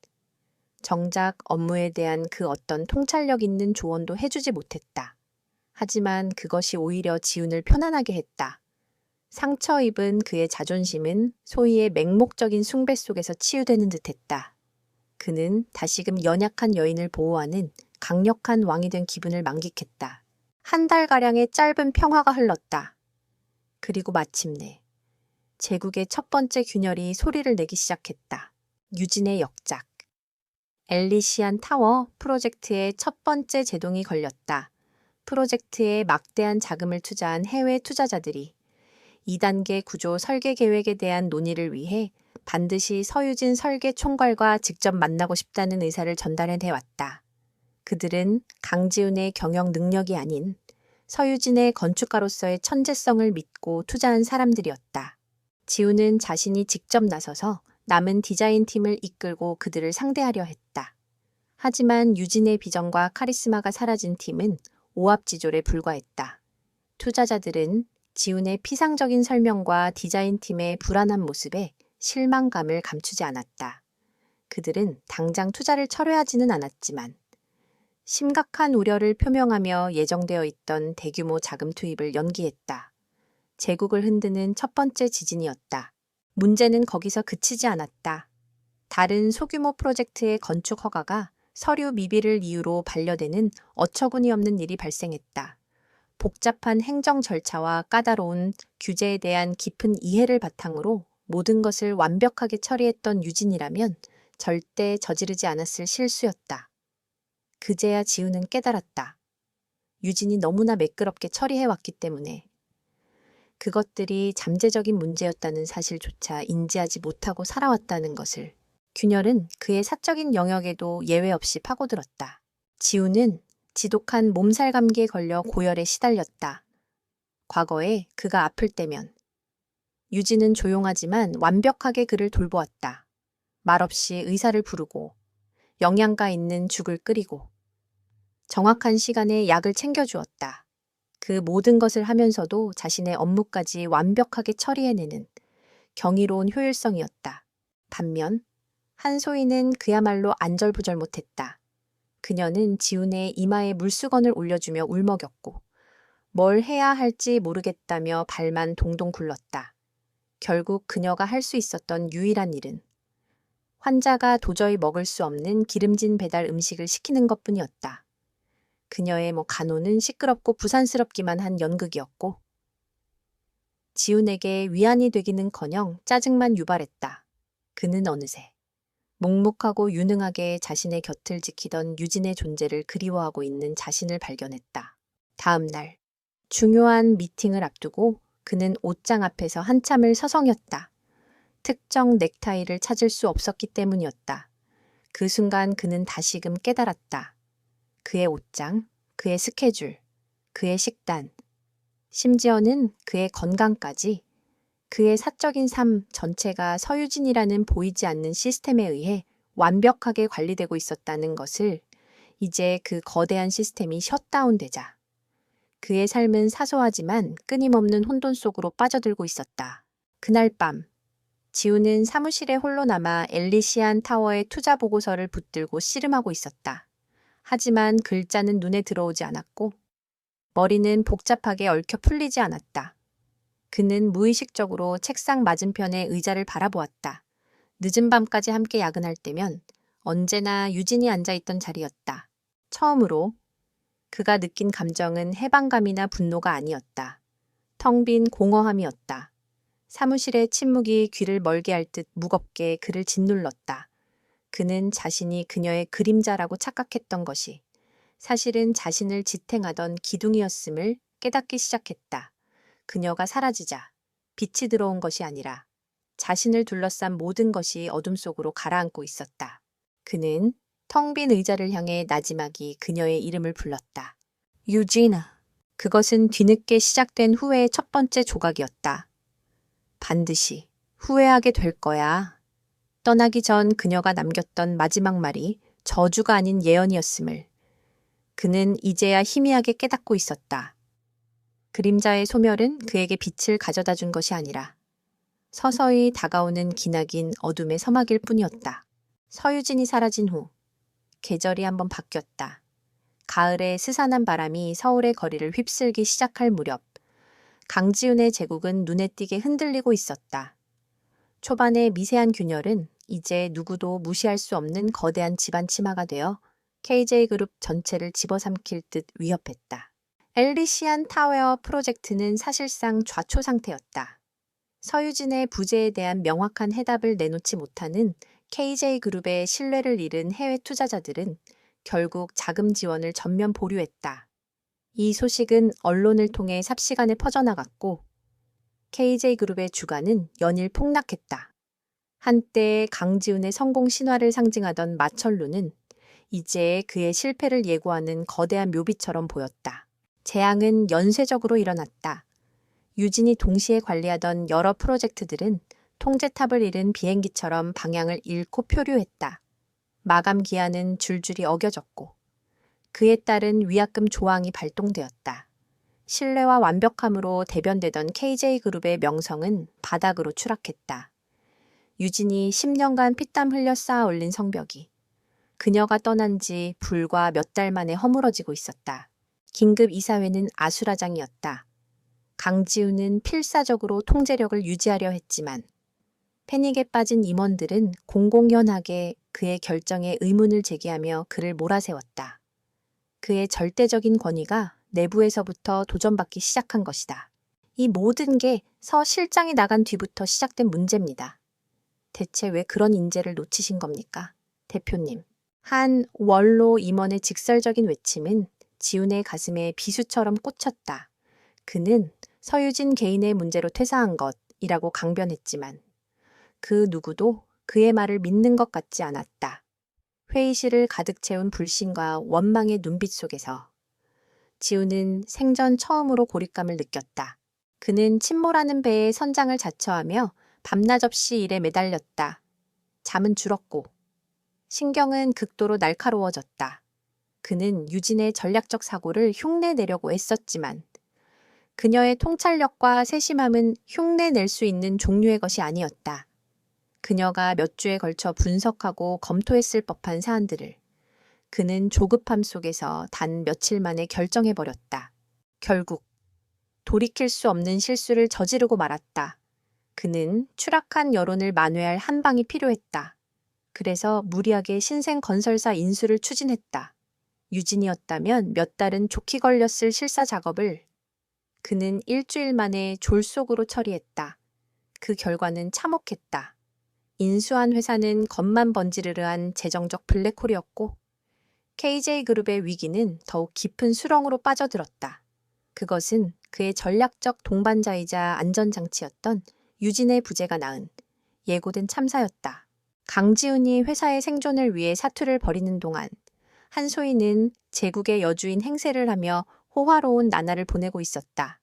정작 업무에 대한 그 어떤 통찰력 있는 조언도 해주지 못했다. 하지만 그것이 오히려 지훈을 편안하게 했다. 상처 입은 그의 자존심은 소희의 맹목적인 숭배 속에서 치유되는 듯했다. 그는 다시금 연약한 여인을 보호하는 강력한 왕이 된 기분을 만끽했다. 한 달가량의 짧은 평화가 흘렀다. 그리고 마침내 제국의 첫 번째 균열이 소리를 내기 시작했다. 유진의 역작. 엘리시안 타워 프로젝트의 첫 번째 제동이 걸렸다. 프로젝트에 막대한 자금을 투자한 해외 투자자들이 2단계 구조 설계 계획에 대한 논의를 위해 반드시 서유진 설계 총괄과 직접 만나고 싶다는 의사를 전달해 왔다. 그들은 강지훈의 경영 능력이 아닌 서유진의 건축가로서의 천재성을 믿고 투자한 사람들이었다. 지훈은 자신이 직접 나서서 남은 디자인팀을 이끌고 그들을 상대하려 했다. 하지만 유진의 비전과 카리스마가 사라진 팀은 오합지졸에 불과했다. 투자자들은 지훈의 피상적인 설명과 디자인팀의 불안한 모습에 실망감을 감추지 않았다. 그들은 당장 투자를 철회하지는 않았지만 심각한 우려를 표명하며 예정되어 있던 대규모 자금 투입을 연기했다. 제국을 흔드는 첫 번째 지진이었다. 문제는 거기서 그치지 않았다. 다른 소규모 프로젝트의 건축 허가가 서류 미비를 이유로 반려되는 어처구니 없는 일이 발생했다. 복잡한 행정 절차와 까다로운 규제에 대한 깊은 이해를 바탕으로 모든 것을 완벽하게 처리했던 유진이라면 절대 저지르지 않았을 실수였다. 그제야 지우는 깨달았다. 유진이 너무나 매끄럽게 처리해왔기 때문에 그것들이 잠재적인 문제였다는 사실조차 인지하지 못하고 살아왔다는 것을. 균열은 그의 사적인 영역에도 예외 없이 파고들었다. 지우는 지독한 몸살 감기에 걸려 고열에 시달렸다. 과거에 그가 아플 때면 유진은 조용하지만 완벽하게 그를 돌보았다. 말없이 의사를 부르고 영양가 있는 죽을 끓이고 정확한 시간에 약을 챙겨주었다. 그 모든 것을 하면서도 자신의 업무까지 완벽하게 처리해내는 경이로운 효율성이었다. 반면 한소희는 그야말로 안절부절 못했다. 그녀는 지훈의 이마에 물수건을 올려주며 울먹였고 뭘 해야 할지 모르겠다며 발만 동동 굴렀다. 결국 그녀가 할 수 있었던 유일한 일은 환자가 도저히 먹을 수 없는 기름진 배달 음식을 시키는 것뿐이었다. 그녀의 간호는 시끄럽고 부산스럽기만 한 연극이었고 지훈에게 위안이 되기는커녕 짜증만 유발했다. 그는 어느새 묵묵하고 유능하게 자신의 곁을 지키던 유진의 존재를 그리워하고 있는 자신을 발견했다. 다음 날 중요한 미팅을 앞두고 그는 옷장 앞에서 한참을 서성였다. 특정 넥타이를 찾을 수 없었기 때문이었다. 그 순간 그는 다시금 깨달았다. 그의 옷장, 그의 스케줄, 그의 식단, 심지어는 그의 건강까지 그의 사적인 삶 전체가 서유진이라는 보이지 않는 시스템에 의해 완벽하게 관리되고 있었다는 것을 이제 그 거대한 시스템이 셧다운되자 그의 삶은 사소하지만 끊임없는 혼돈 속으로 빠져들고 있었다. 그날 밤, 지우는 사무실에 홀로 남아 엘리시안 타워의 투자 보고서를 붙들고 씨름하고 있었다. 하지만 글자는 눈에 들어오지 않았고 머리는 복잡하게 얽혀 풀리지 않았다. 그는 무의식적으로 책상 맞은편의 의자를 바라보았다. 늦은 밤까지 함께 야근할 때면 언제나 유진이 앉아있던 자리였다. 처음으로 그가 느낀 감정은 해방감이나 분노가 아니었다. 텅 빈 공허함이었다. 사무실의 침묵이 귀를 멀게 할 듯 무겁게 그를 짓눌렀다. 그는 자신이 그녀의 그림자라고 착각했던 것이 사실은 자신을 지탱하던 기둥이었음을 깨닫기 시작했다. 그녀가 사라지자 빛이 들어온 것이 아니라 자신을 둘러싼 모든 것이 어둠 속으로 가라앉고 있었다. 그는 텅 빈 의자를 향해 나지막이 그녀의 이름을 불렀다. 유지나. 그것은 뒤늦게 시작된 후회의 첫 번째 조각이었다. 반드시 후회하게 될 거야. 떠나기 전 그녀가 남겼던 마지막 말이 저주가 아닌 예언이었음을 그는 이제야 희미하게 깨닫고 있었다. 그림자의 소멸은 그에게 빛을 가져다 준 것이 아니라 서서히 다가오는 기나긴 어둠의 서막일 뿐이었다. 서유진이 사라진 후 계절이 한번 바뀌었다. 가을의 스산한 바람이 서울의 거리를 휩쓸기 시작할 무렵 강지훈의 제국은 눈에 띄게 흔들리고 있었다. 초반의 미세한 균열은 이제 누구도 무시할 수 없는 거대한 집안 치마가 되어 KJ그룹 전체를 집어삼킬 듯 위협했다. 엘리시안 타워 프로젝트는 사실상 좌초 상태였다. 서유진의 부재에 대한 명확한 해답을 내놓지 못하는 KJ그룹의 신뢰를 잃은 해외 투자자들은 결국 자금 지원을 전면 보류했다. 이 소식은 언론을 통해 삽시간에 퍼져나갔고 KJ그룹의 주가는 연일 폭락했다. 한때 강지훈의 성공 신화를 상징하던 마철루는 이제 그의 실패를 예고하는 거대한 묘비처럼 보였다. 재앙은 연쇄적으로 일어났다. 유진이 동시에 관리하던 여러 프로젝트들은 통제탑을 잃은 비행기처럼 방향을 잃고 표류했다. 마감 기한은 줄줄이 어겨졌고 그에 따른 위약금 조항이 발동되었다. 신뢰와 완벽함으로 대변되던 KJ그룹의 명성은 바닥으로 추락했다. 유진이 10년간 피땀 흘려 쌓아 올린 성벽이 그녀가 떠난 지 불과 몇 달 만에 허물어지고 있었다. 긴급 이사회는 아수라장이었다. 강지훈은 필사적으로 통제력을 유지하려 했지만 패닉에 빠진 임원들은 공공연하게 그의 결정에 의문을 제기하며 그를 몰아세웠다. 그의 절대적인 권위가 내부에서부터 도전받기 시작한 것이다. 이 모든 게 서 실장이 나간 뒤부터 시작된 문제입니다. 대체 왜 그런 인재를 놓치신 겁니까? 대표님. 한 원로 임원의 직설적인 외침은 지훈의 가슴에 비수처럼 꽂혔다. 그는 서유진 개인의 문제로 퇴사한 것이라고 강변했지만 그 누구도 그의 말을 믿는 것 같지 않았다. 회의실을 가득 채운 불신과 원망의 눈빛 속에서 지훈은 생전 처음으로 고립감을 느꼈다. 그는 침몰하는 배의 선장을 자처하며 밤낮 없이 일에 매달렸다. 잠은 줄었고 신경은 극도로 날카로워졌다. 그는 유진의 전략적 사고를 흉내내려고 애썼지만 그녀의 통찰력과 세심함은 흉내낼 수 있는 종류의 것이 아니었다. 그녀가 몇 주에 걸쳐 분석하고 검토했을 법한 사안들을 그는 조급함 속에서 단 며칠 만에 결정해버렸다. 결국 돌이킬 수 없는 실수를 저지르고 말았다. 그는 추락한 여론을 만회할 한 방이 필요했다. 그래서 무리하게 신생건설사 인수를 추진했다. 유진이었다면 몇 달은 좋게 걸렸을 실사 작업을 그는 일주일 만에 졸속으로 처리했다. 그 결과는 참혹했다. 인수한 회사는 겉만 번지르르한 재정적 블랙홀이었고 KJ그룹의 위기는 더욱 깊은 수렁으로 빠져들었다. 그것은 그의 전략적 동반자이자 안전장치였던 유진의 부재가 낳은 예고된 참사였다. 강지훈이 회사의 생존을 위해 사투를 벌이는 동안 한소희는 제국의 여주인 행세를 하며 호화로운 나날을 보내고 있었다.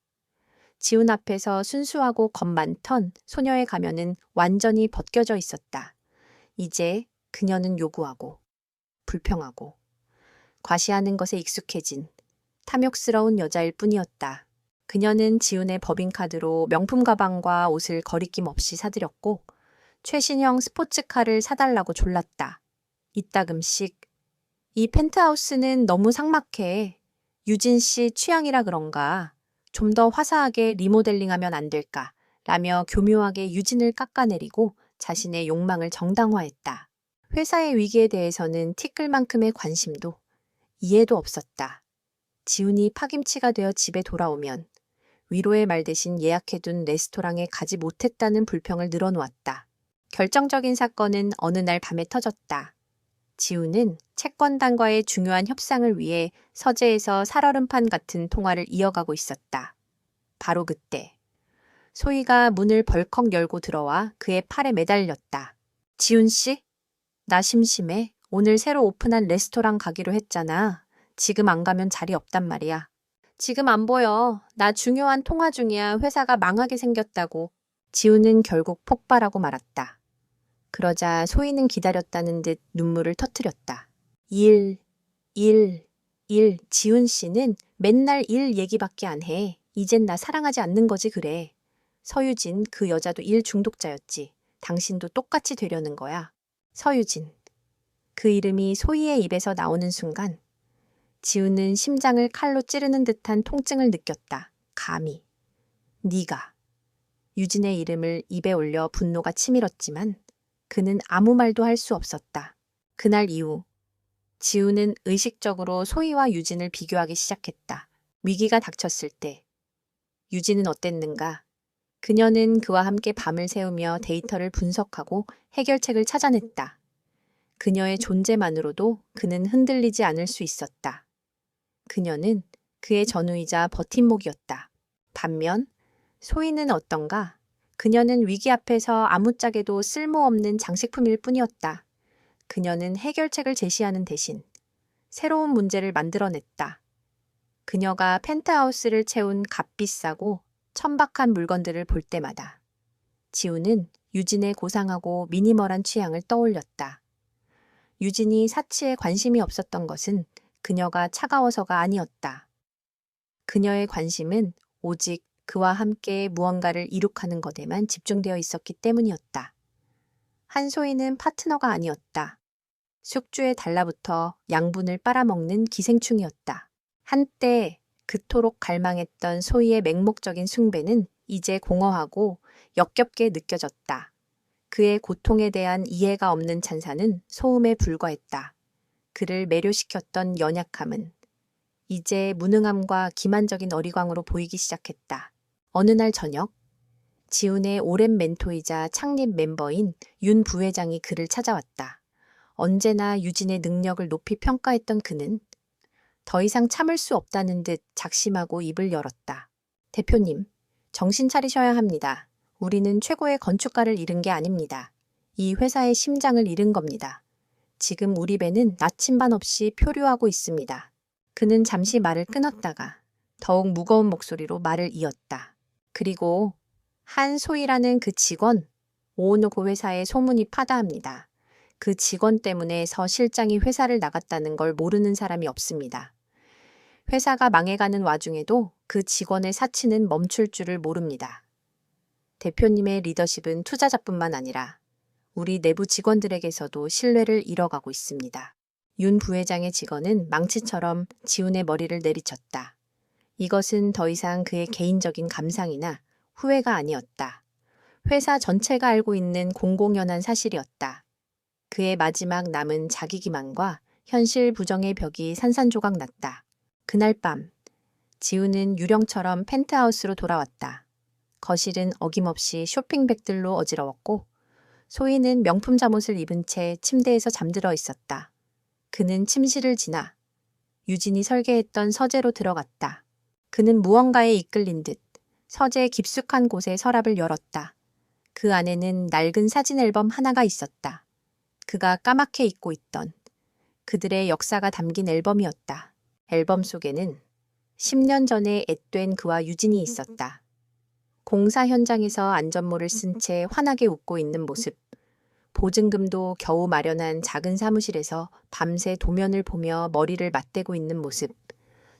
지훈 앞에서 순수하고 겁 많던 소녀의 가면은 완전히 벗겨져 있었다. 이제 그녀는 요구하고 불평하고 과시하는 것에 익숙해진 탐욕스러운 여자일 뿐이었다. 그녀는 지훈의 법인카드로 명품 가방과 옷을 거리낌 없이 사들였고 최신형 스포츠카를 사달라고 졸랐다. 이따금씩 이 펜트하우스는 너무 삭막해. 유진 씨 취향이라 그런가. 좀 더 화사하게 리모델링하면 안 될까? 라며 교묘하게 유진을 깎아내리고 자신의 욕망을 정당화했다. 회사의 위기에 대해서는 티끌만큼의 관심도 이해도 없었다. 지훈이 파김치가 되어 집에 돌아오면 위로의 말 대신 예약해둔 레스토랑에 가지 못했다는 불평을 늘어놓았다. 결정적인 사건은 어느 날 밤에 터졌다. 지훈은 채권단과의 중요한 협상을 위해 서재에서 살얼음판 같은 통화를 이어가고 있었다. 바로 그때 소희가 문을 벌컥 열고 들어와 그의 팔에 매달렸다. 지훈 씨? 나 심심해. 오늘 새로 오픈한 레스토랑 가기로 했잖아. 지금 안 가면 자리 없단 말이야. 지금 안 보여. 나 중요한 통화 중이야. 회사가 망하게 생겼다고. 지훈은 결국 폭발하고 말았다. 그러자 소희는 기다렸다는 듯 눈물을 터뜨렸다. 일. 지훈 씨는 맨날 일 얘기밖에 안 해. 이젠 나 사랑하지 않는 거지 그래. 서유진, 그 여자도 일 중독자였지. 당신도 똑같이 되려는 거야. 서유진. 그 이름이 소희의 입에서 나오는 순간 지훈은 심장을 칼로 찌르는 듯한 통증을 느꼈다. 감히. 네가. 유진의 이름을 입에 올려 분노가 치밀었지만 그는 아무 말도 할 수 없었다. 그날 이후 지훈은 의식적으로 소희와 유진을 비교하기 시작했다. 위기가 닥쳤을 때 유진은 어땠는가? 그녀는 그와 함께 밤을 새우며 데이터를 분석하고 해결책을 찾아냈다. 그녀의 존재만으로도 그는 흔들리지 않을 수 있었다. 그녀는 그의 전우이자 버팀목이었다. 반면 소희는 어떤가? 그녀는 위기 앞에서 아무짝에도 쓸모없는 장식품일 뿐이었다. 그녀는 해결책을 제시하는 대신 새로운 문제를 만들어냈다. 그녀가 펜트하우스를 채운 값비싸고 천박한 물건들을 볼 때마다 지훈은 유진의 고상하고 미니멀한 취향을 떠올렸다. 유진이 사치에 관심이 없었던 것은 그녀가 차가워서가 아니었다. 그녀의 관심은 오직 그와 함께 무언가를 이룩하는 것에만 집중되어 있었기 때문이었다. 한소희는 파트너가 아니었다. 숙주에 달라붙어 양분을 빨아먹는 기생충이었다. 한때 그토록 갈망했던 소희의 맹목적인 숭배는 이제 공허하고 역겹게 느껴졌다. 그의 고통에 대한 이해가 없는 찬사는 소음에 불과했다. 그를 매료시켰던 연약함은 이제 무능함과 기만적인 어리광으로 보이기 시작했다. 어느 날 저녁, 지훈의 오랜 멘토이자 창립 멤버인 윤 부회장이 그를 찾아왔다. 언제나 유진의 능력을 높이 평가했던 그는 더 이상 참을 수 없다는 듯 작심하고 입을 열었다. 대표님, 정신 차리셔야 합니다. 우리는 최고의 건축가를 잃은 게 아닙니다. 이 회사의 심장을 잃은 겁니다. 지금 우리 배는 나침반 없이 표류하고 있습니다. 그는 잠시 말을 끊었다가 더욱 무거운 목소리로 말을 이었다. 그리고 한소희라는 그 직원, 오노고 회사의 소문이 파다합니다. 그 직원 때문에 서 실장이 회사를 나갔다는 걸 모르는 사람이 없습니다. 회사가 망해가는 와중에도 그 직원의 사치는 멈출 줄을 모릅니다. 대표님의 리더십은 투자자뿐만 아니라 우리 내부 직원들에게서도 신뢰를 잃어가고 있습니다. 윤 부회장의 직원은 망치처럼 지훈의 머리를 내리쳤다. 이것은 더 이상 그의 개인적인 감상이나 후회가 아니었다. 회사 전체가 알고 있는 공공연한 사실이었다. 그의 마지막 남은 자기기만과 현실 부정의 벽이 산산조각 났다. 그날 밤, 지훈은 유령처럼 펜트하우스로 돌아왔다. 거실은 어김없이 쇼핑백들로 어지러웠고 소희는 명품 잠옷을 입은 채 침대에서 잠들어 있었다. 그는 침실을 지나 유진이 설계했던 서재로 들어갔다. 그는 무언가에 이끌린 듯 서재 깊숙한 곳에 서랍을 열었다. 그 안에는 낡은 사진 앨범 하나가 있었다. 그가 까맣게 잊고 있던 그들의 역사가 담긴 앨범이었다. 앨범 속에는 10년 전에 앳된 그와 유진이 있었다. 공사 현장에서 안전모를 쓴 채 환하게 웃고 있는 모습. 보증금도 겨우 마련한 작은 사무실에서 밤새 도면을 보며 머리를 맞대고 있는 모습.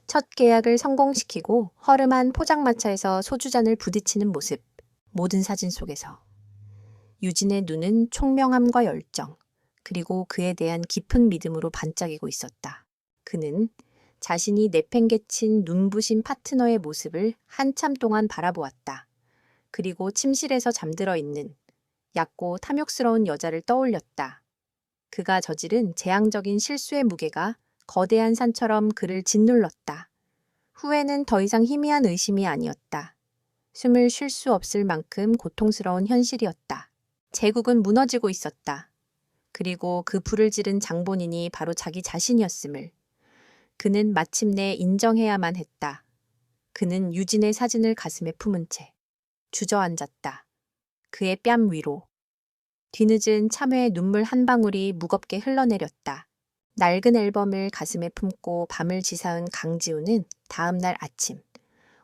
첫 계약을 성공시키고 허름한 포장마차에서 소주잔을 부딪히는 모습. 모든 사진 속에서. 유진의 눈은 총명함과 열정, 그리고 그에 대한 깊은 믿음으로 반짝이고 있었다. 그는 자신이 내팽개친 눈부신 파트너의 모습을 한참 동안 바라보았다. 그리고 침실에서 잠들어 있는 얕고 탐욕스러운 여자를 떠올렸다. 그가 저지른 재앙적인 실수의 무게가 거대한 산처럼 그를 짓눌렀다. 후회는 더 이상 희미한 의심이 아니었다. 숨을 쉴 수 없을 만큼 고통스러운 현실이었다. 제국은 무너지고 있었다. 그리고 그 불을 지른 장본인이 바로 자기 자신이었음을 그는 마침내 인정해야만 했다. 그는 유진의 사진을 가슴에 품은 채 주저앉았다. 그의 뺨 위로. 뒤늦은 참회의 눈물 한 방울이 무겁게 흘러내렸다. 낡은 앨범을 가슴에 품고 밤을 지새운 강지우는 다음 날 아침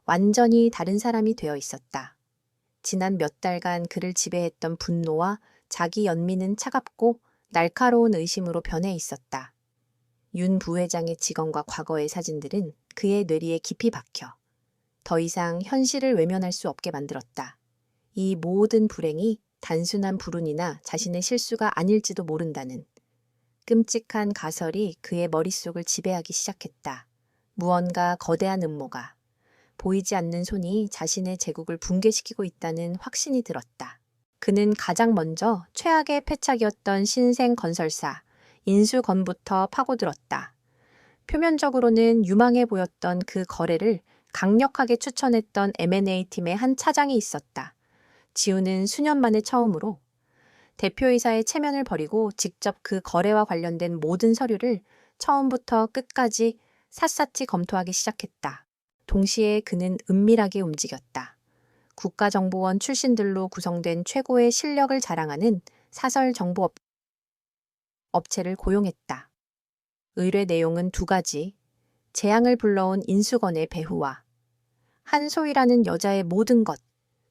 완전히 다른 사람이 되어 있었다. 지난 몇 달간 그를 지배했던 분노와 자기 연민은 차갑고 날카로운 의심으로 변해 있었다. 윤 부회장의 직원과 과거의 사진들은 그의 뇌리에 깊이 박혀 더 이상 현실을 외면할 수 없게 만들었다. 이 모든 불행이 단순한 불운이나 자신의 실수가 아닐지도 모른다는 끔찍한 가설이 그의 머릿속을 지배하기 시작했다. 무언가 거대한 음모가 보이지 않는 손이 자신의 제국을 붕괴시키고 있다는 확신이 들었다. 그는 가장 먼저 최악의 패착이었던 신생 건설사 인수건부터 파고들었다. 표면적으로는 유망해 보였던 그 거래를 강력하게 추천했던 M&A 팀의 한 차장이 있었다. 지우는 수년 만에 처음으로 대표이사의 체면을 버리고 직접 그 거래와 관련된 모든 서류를 처음부터 끝까지 샅샅이 검토하기 시작했다. 동시에 그는 은밀하게 움직였다. 국가정보원 출신들로 구성된 최고의 실력을 자랑하는 사설 정보 업체를 고용했다. 의뢰 내용은 두 가지, 재앙을 불러온 인수건의 배후와 한소희라는 여자의 모든 것,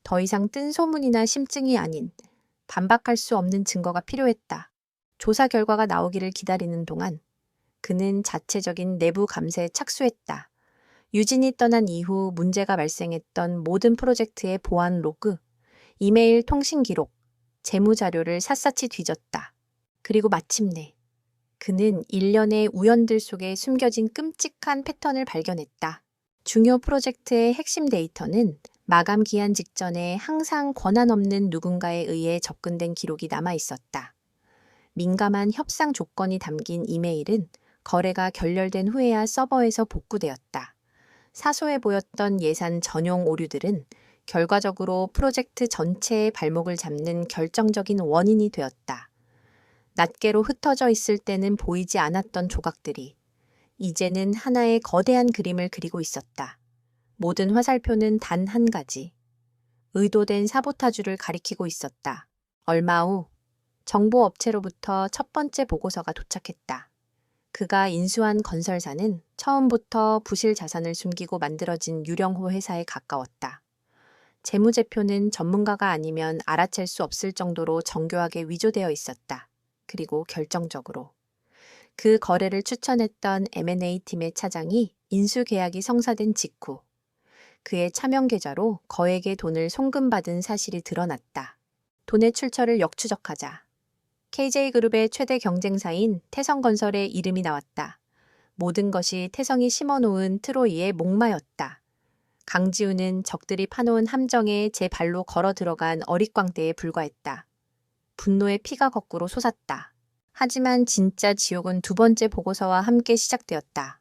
더 이상 뜬 소문이나 심증이 아닌 반박할 수 없는 증거가 필요했다. 조사 결과가 나오기를 기다리는 동안 그는 자체적인 내부 감세에 착수했다. 유진이 떠난 이후 문제가 발생했던 모든 프로젝트의 보안 로그, 이메일 통신 기록, 재무 자료를 샅샅이 뒤졌다. 그리고 마침내 그는 일련의 우연들 속에 숨겨진 끔찍한 패턴을 발견했다. 중요 프로젝트의 핵심 데이터는 마감 기한 직전에 항상 권한 없는 누군가에 의해 접근된 기록이 남아 있었다. 민감한 협상 조건이 담긴 이메일은 거래가 결렬된 후에야 서버에서 복구되었다. 사소해 보였던 예산 전용 오류들은 결과적으로 프로젝트 전체의 발목을 잡는 결정적인 원인이 되었다. 낱개로 흩어져 있을 때는 보이지 않았던 조각들이 이제는 하나의 거대한 그림을 그리고 있었다. 모든 화살표는 단 한 가지, 의도된 사보타주를 가리키고 있었다. 얼마 후 정보업체로부터 첫 번째 보고서가 도착했다. 그가 인수한 건설사는 처음부터 부실 자산을 숨기고 만들어진 유령호 회사에 가까웠다. 재무제표는 전문가가 아니면 알아챌 수 없을 정도로 정교하게 위조되어 있었다. 그리고 결정적으로 그 거래를 추천했던 M&A 팀의 차장이 인수 계약이 성사된 직후 그의 차명 계좌로 거액의 돈을 송금받은 사실이 드러났다. 돈의 출처를 역추적하자 KJ그룹의 최대 경쟁사인 태성건설의 이름이 나왔다. 모든 것이 태성이 심어놓은 트로이의 목마였다. 강지우는 적들이 파놓은 함정에 제 발로 걸어 들어간 어릿광대에 불과했다. 분노의 피가 거꾸로 솟았다. 하지만 진짜 지옥은 두 번째 보고서와 함께 시작되었다.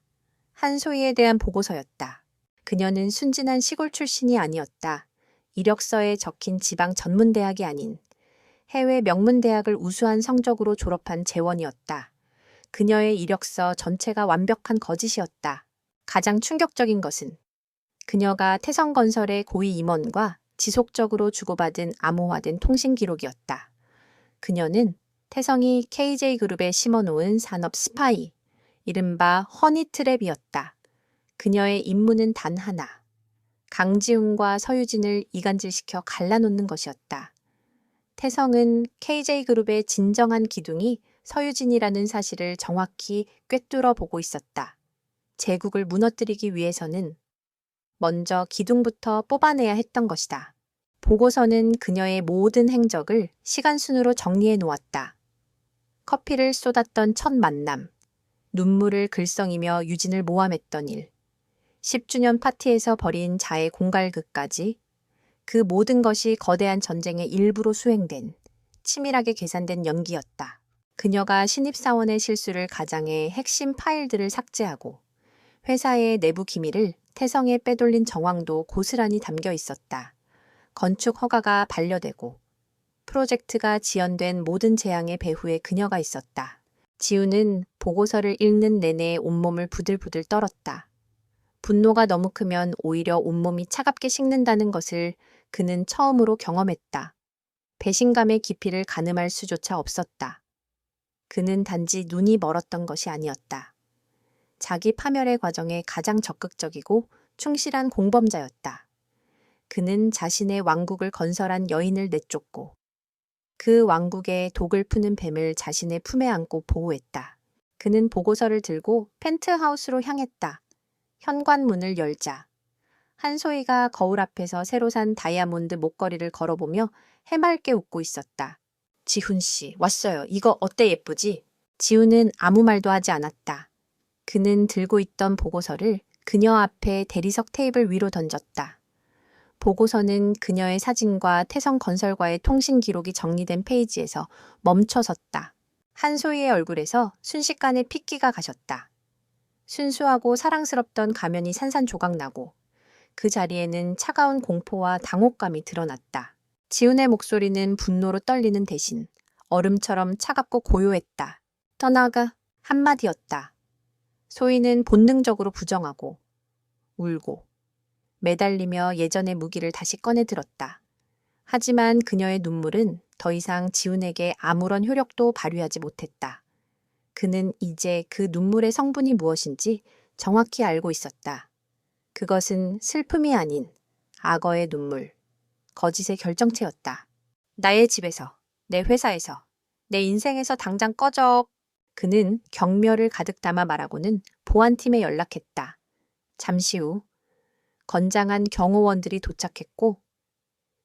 한소희에 대한 보고서였다. 그녀는 순진한 시골 출신이 아니었다. 이력서에 적힌 지방 전문대학이 아닌 해외 명문대학을 우수한 성적으로 졸업한 재원이었다. 그녀의 이력서 전체가 완벽한 거짓이었다. 가장 충격적인 것은 그녀가 태성건설의 고위 임원과 지속적으로 주고받은 암호화된 통신 기록이었다. 그녀는 태성이 KJ그룹에 심어놓은 산업 스파이, 이른바 허니트랩이었다. 그녀의 임무는 단 하나, 강지훈과 서유진을 이간질시켜 갈라놓는 것이었다. 태성은 KJ그룹의 진정한 기둥이 서유진이라는 사실을 정확히 꿰뚫어 보고 있었다. 제국을 무너뜨리기 위해서는 먼저 기둥부터 뽑아내야 했던 것이다. 보고서는 그녀의 모든 행적을 시간순으로 정리해 놓았다. 커피를 쏟았던 첫 만남, 눈물을 글썽이며 유진을 모함했던 일, 10주년 파티에서 벌인 자해 공갈극까지 그 모든 것이 거대한 전쟁의 일부로 수행된 치밀하게 계산된 연기였다. 그녀가 신입사원의 실수를 가장해 핵심 파일들을 삭제하고 회사의 내부 기밀을 태성에 빼돌린 정황도 고스란히 담겨 있었다. 건축 허가가 반려되고 프로젝트가 지연된 모든 재앙의 배후에 그녀가 있었다. 지우는 보고서를 읽는 내내 온몸을 부들부들 떨었다. 분노가 너무 크면 오히려 온몸이 차갑게 식는다는 것을 그는 처음으로 경험했다. 배신감의 깊이를 가늠할 수조차 없었다. 그는 단지 눈이 멀었던 것이 아니었다. 자기 파멸의 과정에 가장 적극적이고 충실한 공범자였다. 그는 자신의 왕국을 건설한 여인을 내쫓고 그 왕국의 독을 푸는 뱀을 자신의 품에 안고 보호했다. 그는 보고서를 들고 펜트하우스로 향했다. 현관문을 열자 한소희가 거울 앞에서 새로 산 다이아몬드 목걸이를 걸어보며 해맑게 웃고 있었다. 지훈 씨, 왔어요. 이거 어때 예쁘지? 지훈은 아무 말도 하지 않았다. 그는 들고 있던 보고서를 그녀 앞에 대리석 테이블 위로 던졌다. 보고서는 그녀의 사진과 태성건설과의 통신 기록이 정리된 페이지에서 멈춰 섰다. 한소희의 얼굴에서 순식간에 핏기가 가셨다. 순수하고 사랑스럽던 가면이 산산조각나고 그 자리에는 차가운 공포와 당혹감이 드러났다. 지훈의 목소리는 분노로 떨리는 대신 얼음처럼 차갑고 고요했다. 떠나가 한마디였다. 소희는 본능적으로 부정하고 울고 매달리며 예전의 무기를 다시 꺼내 들었다. 하지만 그녀의 눈물은 더 이상 지훈에게 아무런 효력도 발휘하지 못했다. 그는 이제 그 눈물의 성분이 무엇인지 정확히 알고 있었다. 그것은 슬픔이 아닌 악어의 눈물, 거짓의 결정체였다. 나의 집에서, 내 회사에서, 내 인생에서 당장 꺼져. 그는 경멸을 가득 담아 말하고는 보안팀에 연락했다. 잠시 후 건장한 경호원들이 도착했고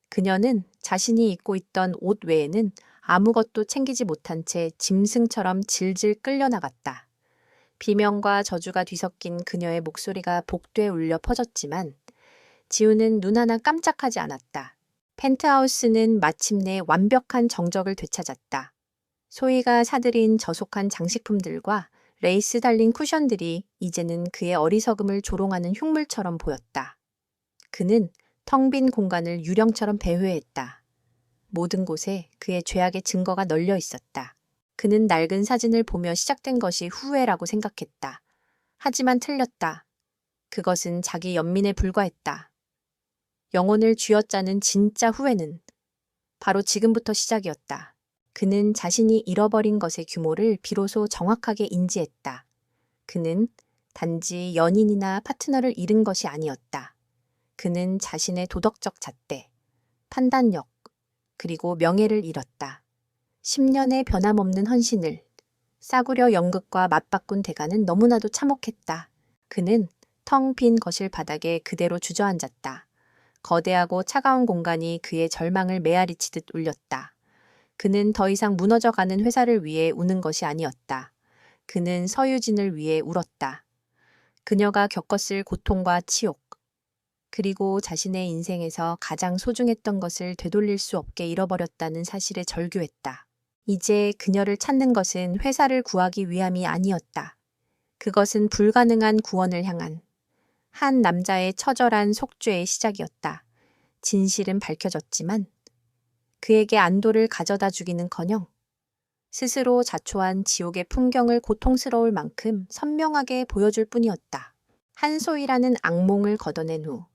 그녀는 자신이 입고 있던 옷 외에는 아무것도 챙기지 못한 채 짐승처럼 질질 끌려나갔다. 비명과 저주가 뒤섞인 그녀의 목소리가 복도에 울려 퍼졌지만 지우는 눈 하나 깜짝하지 않았다. 펜트하우스는 마침내 완벽한 정적을 되찾았다. 소희가 사들인 저속한 장식품들과 레이스 달린 쿠션들이 이제는 그의 어리석음을 조롱하는 흉물처럼 보였다. 그는 텅 빈 공간을 유령처럼 배회했다. 모든 곳에 그의 죄악의 증거가 널려 있었다. 그는 낡은 사진을 보며 시작된 것이 후회라고 생각했다. 하지만 틀렸다. 그것은 자기 연민에 불과했다. 영혼을 쥐어짜는 진짜 후회는 바로 지금부터 시작이었다. 그는 자신이 잃어버린 것의 규모를 비로소 정확하게 인지했다. 그는 단지 연인이나 파트너를 잃은 것이 아니었다. 그는 자신의 도덕적 잣대, 판단력, 그리고 명예를 잃었다. 10년의 변함없는 헌신을 싸구려 연극과 맞바꾼 대가는 너무나도 참혹했다. 그는 텅 빈 거실 바닥에 그대로 주저앉았다. 거대하고 차가운 공간이 그의 절망을 메아리치듯 울렸다. 그는 더 이상 무너져가는 회사를 위해 우는 것이 아니었다. 그는 서유진을 위해 울었다. 그녀가 겪었을 고통과 치욕, 그리고 자신의 인생에서 가장 소중했던 것을 되돌릴 수 없게 잃어버렸다는 사실에 절규했다. 이제 그녀를 찾는 것은 회사를 구하기 위함이 아니었다. 그것은 불가능한 구원을 향한 한 남자의 처절한 속죄의 시작이었다. 진실은 밝혀졌지만 그에게 안도를 가져다 주기는커녕 스스로 자초한 지옥의 풍경을 고통스러울 만큼 선명하게 보여줄 뿐이었다. 한소희라는 악몽을 걷어낸 후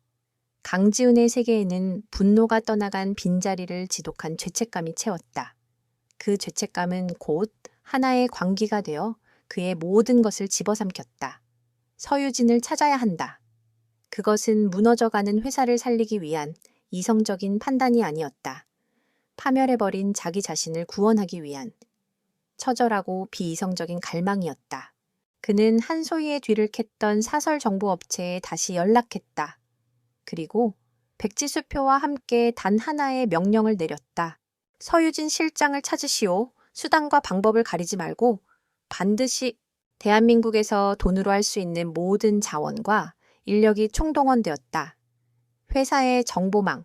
강지훈의 세계에는 분노가 떠나간 빈자리를 지독한 죄책감이 채웠다. 그 죄책감은 곧 하나의 광기가 되어 그의 모든 것을 집어삼켰다. 서유진을 찾아야 한다. 그것은 무너져가는 회사를 살리기 위한 이성적인 판단이 아니었다. 파멸해버린 자기 자신을 구원하기 위한 처절하고 비이성적인 갈망이었다. 그는 한소희의 뒤를 캤던 사설 정보 업체에 다시 연락했다. 그리고 백지수표와 함께 단 하나의 명령을 내렸다. 서유진 실장을 찾으시오. 수단과 방법을 가리지 말고 반드시 대한민국에서 돈으로 할 수 있는 모든 자원과 인력이 총동원되었다. 회사의 정보망,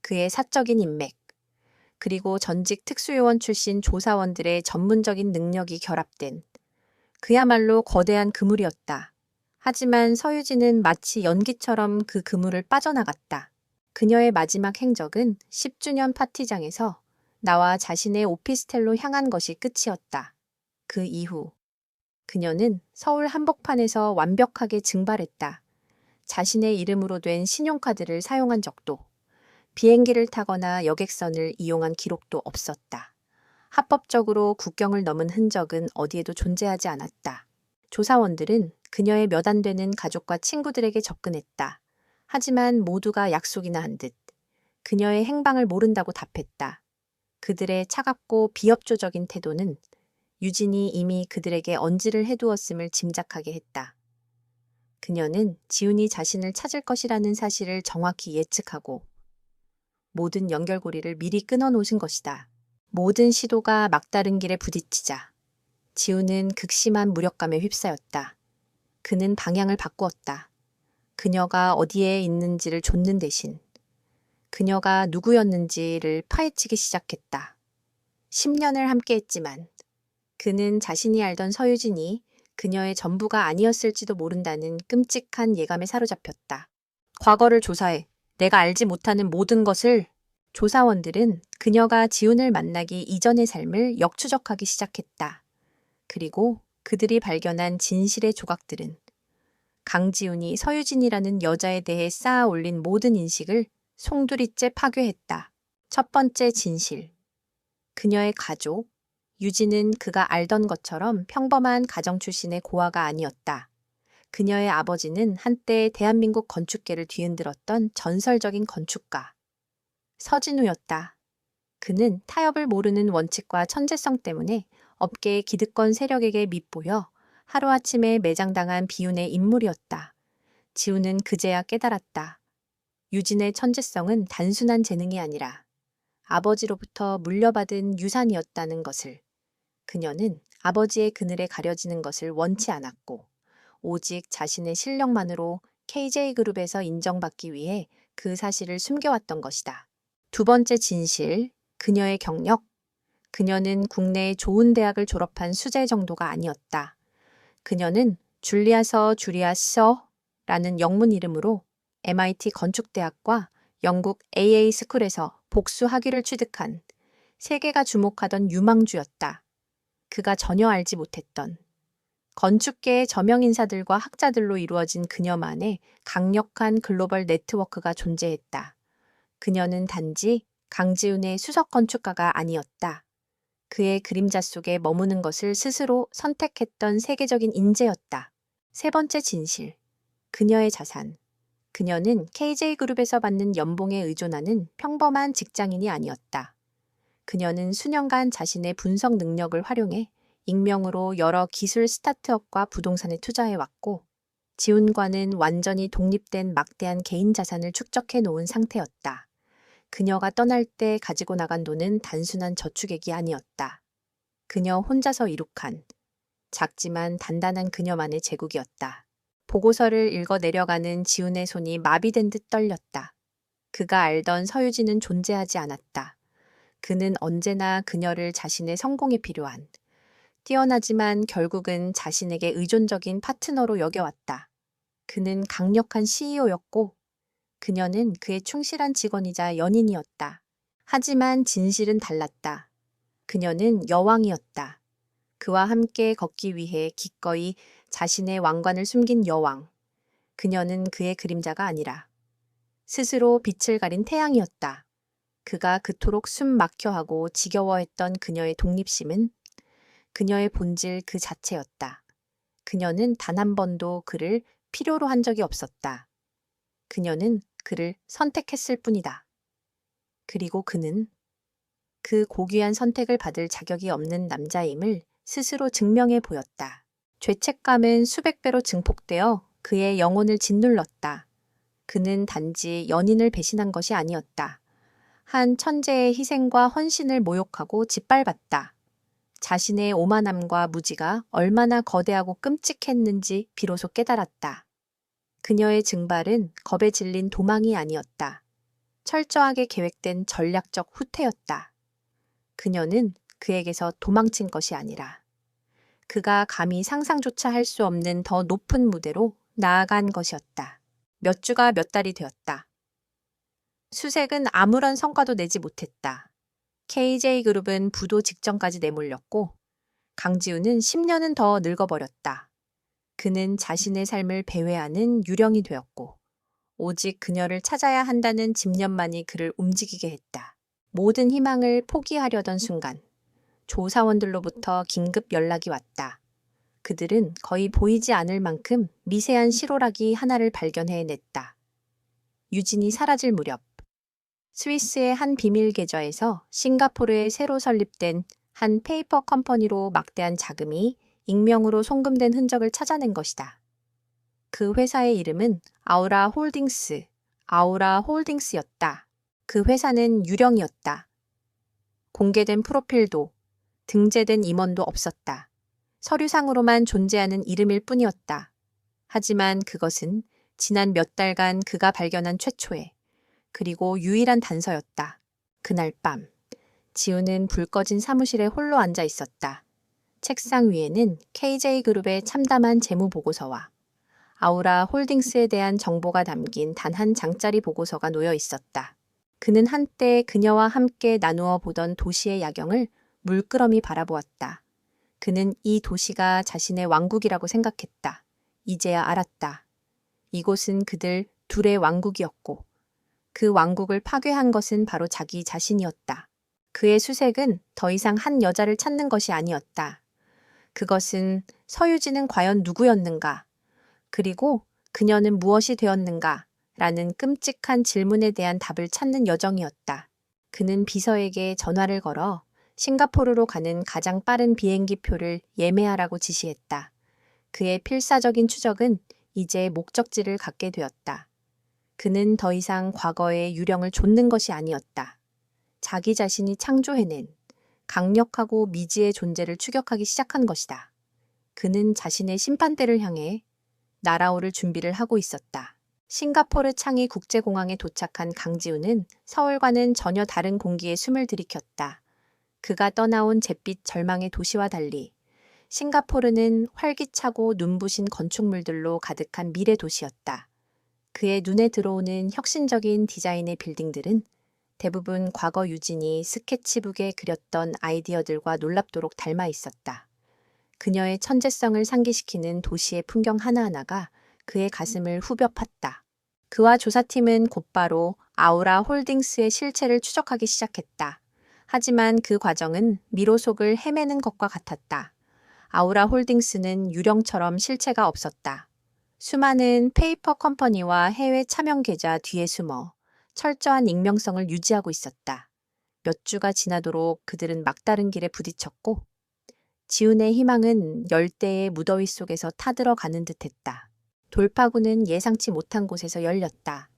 그의 사적인 인맥, 그리고 전직 특수요원 출신 조사원들의 전문적인 능력이 결합된 그야말로 거대한 그물이었다. 하지만 서유진은 마치 연기처럼 그 그물을 빠져나갔다. 그녀의 마지막 행적은 10주년 파티장에서 나와 자신의 오피스텔로 향한 것이 끝이었다. 그 이후 그녀는 서울 한복판에서 완벽하게 증발했다. 자신의 이름으로 된 신용카드를 사용한 적도, 비행기를 타거나 여객선을 이용한 기록도 없었다. 합법적으로 국경을 넘은 흔적은 어디에도 존재하지 않았다. 조사원들은 그녀의 몇 안 되는 가족과 친구들에게 접근했다. 하지만 모두가 약속이나 한 듯 그녀의 행방을 모른다고 답했다. 그들의 차갑고 비협조적인 태도는 유진이 이미 그들에게 언지를 해두었음을 짐작하게 했다. 그녀는 지훈이 자신을 찾을 것이라는 사실을 정확히 예측하고 모든 연결고리를 미리 끊어놓으신 것이다. 모든 시도가 막다른 길에 부딪히자 지훈은 극심한 무력감에 휩싸였다. 그는 방향을 바꾸었다. 그녀가 어디에 있는지를 좇는 대신 그녀가 누구였는지를 파헤치기 시작했다. 10년을 함께했지만 그는 자신이 알던 서유진이 그녀의 전부가 아니었을지도 모른다는 끔찍한 예감에 사로잡혔다. 과거를 조사해. 내가 알지 못하는 모든 것을. 조사원들은 그녀가 지훈을 만나기 이전의 삶을 역추적하기 시작했다. 그리고 그들이 발견한 진실의 조각들은 강지훈이 서유진이라는 여자에 대해 쌓아 올린 모든 인식을 송두리째 파괴했다. 첫 번째 진실. 그녀의 가족, 유진은 그가 알던 것처럼 평범한 가정 출신의 고아가 아니었다. 그녀의 아버지는 한때 대한민국 건축계를 뒤흔들었던 전설적인 건축가, 서진우였다. 그는 타협을 모르는 원칙과 천재성 때문에 업계의 기득권 세력에게 밉보여 하루아침에 매장당한 비운의 인물이었다. 지우는 그제야 깨달았다. 유진의 천재성은 단순한 재능이 아니라 아버지로부터 물려받은 유산이었다는 것을. 그녀는 아버지의 그늘에 가려지는 것을 원치 않았고 오직 자신의 실력만으로 KJ그룹에서 인정받기 위해 그 사실을 숨겨왔던 것이다. 두 번째 진실, 그녀의 경력. 그녀는 국내의 좋은 대학을 졸업한 수재 정도가 아니었다. 그녀는 줄리아서라는 영문 이름으로 MIT 건축대학과 영국 AA 스쿨에서 복수 학위를 취득한 세계가 주목하던 유망주였다. 그가 전혀 알지 못했던 건축계의 저명 인사들과 학자들로 이루어진 그녀만의 강력한 글로벌 네트워크가 존재했다. 그녀는 단지 강지훈의 수석 건축가가 아니었다. 그의 그림자 속에 머무는 것을 스스로 선택했던 세계적인 인재였다. 세 번째 진실, 그녀의 자산. 그녀는 KJ그룹에서 받는 연봉에 의존하는 평범한 직장인이 아니었다. 그녀는 수년간 자신의 분석 능력을 활용해 익명으로 여러 기술 스타트업과 부동산에 투자해왔고 지훈과는 완전히 독립된 막대한 개인 자산을 축적해 놓은 상태였다. 그녀가 떠날 때 가지고 나간 돈은 단순한 저축액이 아니었다. 그녀 혼자서 이룩한 작지만 단단한 그녀만의 제국이었다. 보고서를 읽어 내려가는 지훈의 손이 마비된 듯 떨렸다. 그가 알던 서유진은 존재하지 않았다. 그는 언제나 그녀를 자신의 성공에 필요한 뛰어나지만 결국은 자신에게 의존적인 파트너로 여겨왔다. 그는 강력한 CEO였고 그녀는 그의 충실한 직원이자 연인이었다. 하지만 진실은 달랐다. 그녀는 여왕이었다. 그와 함께 걷기 위해 기꺼이 자신의 왕관을 숨긴 여왕. 그녀는 그의 그림자가 아니라 스스로 빛을 가린 태양이었다. 그가 그토록 숨 막혀하고 지겨워했던 그녀의 독립심은 그녀의 본질 그 자체였다. 그녀는 단 한 번도 그를 필요로 한 적이 없었다. 그녀는 그를 선택했을 뿐이다. 그리고 그는 그 고귀한 선택을 받을 자격이 없는 남자임을 스스로 증명해 보였다. 죄책감은 수백 배로 증폭되어 그의 영혼을 짓눌렀다. 그는 단지 연인을 배신한 것이 아니었다. 한 천재의 희생과 헌신을 모욕하고 짓밟았다. 자신의 오만함과 무지가 얼마나 거대하고 끔찍했는지 비로소 깨달았다. 그녀의 증발은 겁에 질린 도망이 아니었다. 철저하게 계획된 전략적 후퇴였다. 그녀는 그에게서 도망친 것이 아니라 그가 감히 상상조차 할 수 없는 더 높은 무대로 나아간 것이었다. 몇 주가 몇 달이 되었다. 수색은 아무런 성과도 내지 못했다. KJ그룹은 부도 직전까지 내몰렸고 강지우는 10년은 더 늙어버렸다. 그는 자신의 삶을 배회하는 유령이 되었고 오직 그녀를 찾아야 한다는 집념만이 그를 움직이게 했다. 모든 희망을 포기하려던 순간 조사원들로부터 긴급 연락이 왔다. 그들은 거의 보이지 않을 만큼 미세한 시로라기 하나를 발견해냈다. 유진이 사라질 무렵 스위스의 한 비밀 계좌에서 싱가포르에 새로 설립된 한 페이퍼 컴퍼니로 막대한 자금이 익명으로 송금된 흔적을 찾아낸 것이다. 그 회사의 이름은 아우라 홀딩스였다. 그 회사는 유령이었다. 공개된 프로필도 등재된 임원도 없었다. 서류상으로만 존재하는 이름일 뿐이었다. 하지만 그것은 지난 몇 달간 그가 발견한 최초의 그리고 유일한 단서였다. 그날 밤 지우는 불 꺼진 사무실에 홀로 앉아 있었다. 책상 위에는 KJ그룹의 참담한 재무보고서와 아우라 홀딩스에 대한 정보가 담긴 단 한 장짜리 보고서가 놓여 있었다. 그는 한때 그녀와 함께 나누어 보던 도시의 야경을 물끄러미 바라보았다. 그는 이 도시가 자신의 왕국이라고 생각했다. 이제야 알았다. 이곳은 그들 둘의 왕국이었고 그 왕국을 파괴한 것은 바로 자기 자신이었다. 그의 수색은 더 이상 한 여자를 찾는 것이 아니었다. 그것은 서유진은 과연 누구였는가? 그리고 그녀는 무엇이 되었는가? 라는 끔찍한 질문에 대한 답을 찾는 여정이었다. 그는 비서에게 전화를 걸어 싱가포르로 가는 가장 빠른 비행기 표를 예매하라고 지시했다. 그의 필사적인 추적은 이제 목적지를 갖게 되었다. 그는 더 이상 과거의 유령을 좇는 것이 아니었다. 자기 자신이 창조해낸 강력하고 미지의 존재를 추격하기 시작한 것이다. 그는 자신의 심판대를 향해 날아오를 준비를 하고 있었다. 싱가포르 창이 국제공항에 도착한 강지우는 서울과는 전혀 다른 공기에 숨을 들이켰다. 그가 떠나온 잿빛 절망의 도시와 달리 싱가포르는 활기차고 눈부신 건축물들로 가득한 미래 도시였다. 그의 눈에 들어오는 혁신적인 디자인의 빌딩들은 대부분 과거 유진이 스케치북에 그렸던 아이디어들과 놀랍도록 닮아 있었다. 그녀의 천재성을 상기시키는 도시의 풍경 하나하나가 그의 가슴을 후벼 팠다. 그와 조사팀은 곧바로 아우라 홀딩스의 실체를 추적하기 시작했다. 하지만 그 과정은 미로 속을 헤매는 것과 같았다. 아우라 홀딩스는 유령처럼 실체가 없었다. 수많은 페이퍼 컴퍼니와 해외 차명 계좌 뒤에 숨어 철저한 익명성을 유지하고 있었다. 몇 주가 지나도록 그들은 막다른 길에 부딪혔고 지훈의 희망은 열대의 무더위 속에서 타들어가는 듯했다. 돌파구는 예상치 못한 곳에서 열렸다.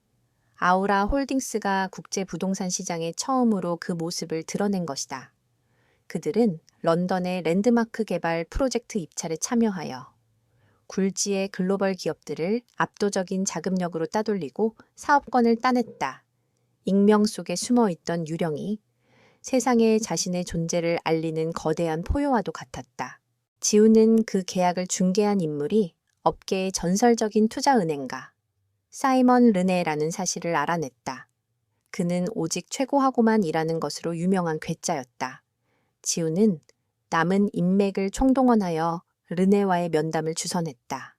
아우라 홀딩스가 국제 부동산 시장에 처음으로 그 모습을 드러낸 것이다. 그들은 런던의 랜드마크 개발 프로젝트 입찰에 참여하여 굴지의 글로벌 기업들을 압도적인 자금력으로 따돌리고 사업권을 따냈다. 익명 속에 숨어있던 유령이 세상에 자신의 존재를 알리는 거대한 포효와도 같았다. 지우는 그 계약을 중개한 인물이 업계의 전설적인 투자은행가 사이먼 르네라는 사실을 알아냈다. 그는 오직 최고하고만 일하는 것으로 유명한 괴짜였다. 지우는 남은 인맥을 총동원하여 르네와의 면담을 주선했다.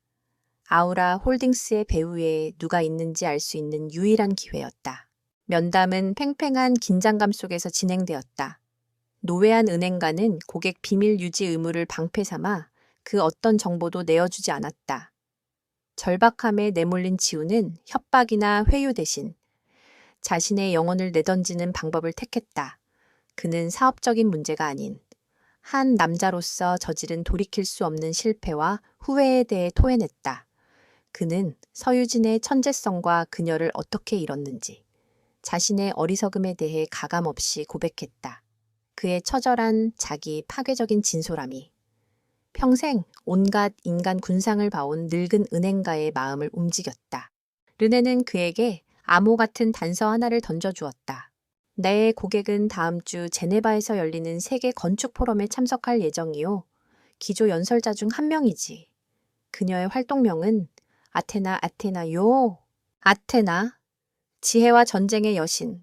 아우라 홀딩스의 배후에 누가 있는지 알 수 있는 유일한 기회였다. 면담은 팽팽한 긴장감 속에서 진행되었다. 노회한 은행가는 고객 비밀 유지 의무를 방패 삼아 그 어떤 정보도 내어주지 않았다. 절박함에 내몰린 지우는 협박이나 회유 대신 자신의 영혼을 내던지는 방법을 택했다. 그는 사업적인 문제가 아닌 한 남자로서 저지른 돌이킬 수 없는 실패와 후회에 대해 토해냈다. 그는 서유진의 천재성과 그녀를 어떻게 잃었는지, 자신의 어리석음에 대해 가감없이 고백했다. 그의 처절한 자기 파괴적인 진솔함이 평생 온갖 인간 군상을 봐온 늙은 은행가의 마음을 움직였다. 르네는 그에게 암호 같은 단서 하나를 던져주었다. 내 고객은 다음 주 제네바에서 열리는 세계 건축 포럼에 참석할 예정이요. 기조 연설자 중 한 명이지. 그녀의 활동명은 아테나요. 아테나, 지혜와 전쟁의 여신.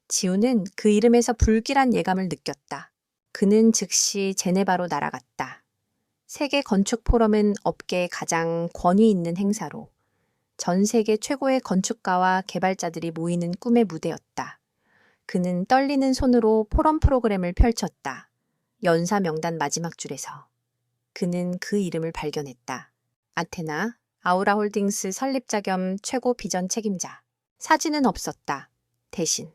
지우는 그 이름에서 불길한 예감을 느꼈다. 그는 즉시 제네바로 날아갔다. 세계 건축 포럼은 업계의 가장 권위 있는 행사로 전 세계 최고의 건축가와 개발자들이 모이는 꿈의 무대였다. 그는 떨리는 손으로 포럼 프로그램을 펼쳤다. 연사 명단 마지막 줄에서. 그는 그 이름을 발견했다. 아테나, 아우라 홀딩스 설립자 겸 최고 비전 책임자. 사진은 없었다. 대신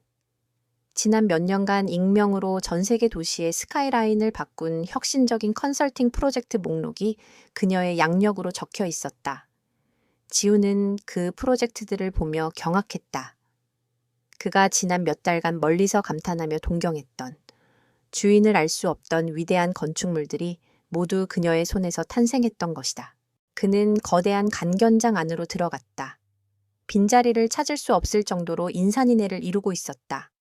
지난 몇 년간 익명으로 전 세계 도시의 스카이라인을 바꾼 혁신적인 컨설팅 프로젝트 목록이 그녀의 양력으로 적혀 있었다. 지우는 그 프로젝트들을 보며 경악했다. 그가 지난 몇 달간 멀리서 감탄하며 동경했던, 주인을 알 수 없던 위대한 건축물들이 모두 그녀의 손에서 탄생했던 것이다. 그는 거대한 간견장 안으로 들어갔다. 빈자리를 찾을 수 없을 정도로 인산인해를 이루고 있었다.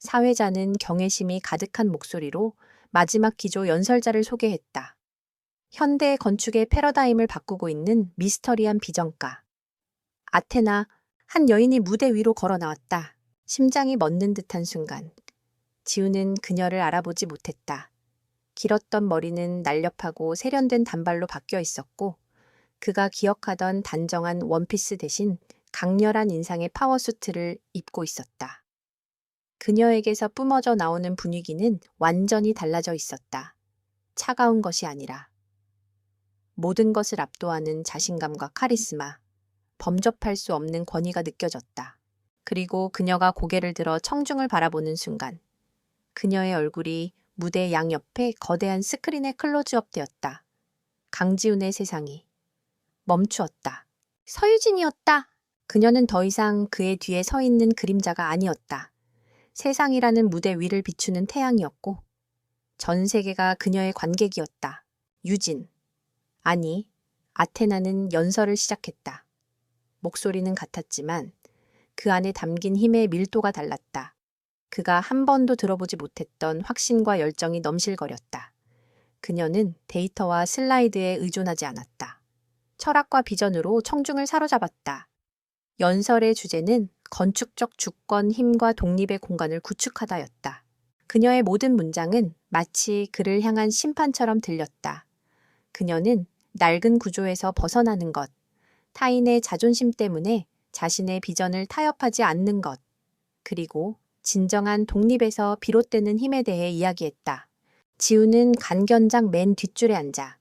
사회자는 경외심이 가득한 목소리로 마지막 기조 연설자를 소개했다. 현대 건축의 패러다임을 바꾸고 있는 미스터리한 비전가. 아테나, 한 여인이 무대 위로 걸어 나왔다. 심장이 멎는 듯한 순간. 지우는 그녀를 알아보지 못했다. 길었던 머리는 날렵하고 세련된 단발로 바뀌어 있었고, 그가 기억하던 단정한 원피스 대신 강렬한 인상의 파워수트를 입고 있었다. 그녀에게서 뿜어져 나오는 분위기는 완전히 달라져 있었다. 차가운 것이 아니라 모든 것을 압도하는 자신감과 카리스마, 범접할 수 없는 권위가 느껴졌다. 그리고 그녀가 고개를 들어 청중을 바라보는 순간 그녀의 얼굴이 무대 양옆에 거대한 스크린에 클로즈업 되었다. 강지훈의 세상이 멈추었다. 서유진이었다. 그녀는 더 이상 그의 뒤에 서 있는 그림자가 아니었다. 세상이라는 무대 위를 비추는 태양이었고 전 세계가 그녀의 관객이었다. 유진, 아니, 아테나는 연설을 시작했다. 목소리는 같았지만 그 안에 담긴 힘의 밀도가 달랐다. 그가 한 번도 들어보지 못했던 확신과 열정이 넘실거렸다. 그녀는 데이터와 슬라이드에 의존하지 않았다. 철학과 비전으로 청중을 사로잡았다. 연설의 주제는 건축적 주권, 힘과 독립의 공간을 구축하다였다. 그녀의 모든 문장은 마치 그를 향한 심판처럼 들렸다. 그녀는 낡은 구조에서 벗어나는 것, 타인의 자존심 때문에 자신의 비전을 타협하지 않는 것, 그리고 진정한 독립에서 비롯되는 힘에 대해 이야기했다. 지우는 간견장 맨 뒷줄에 앉아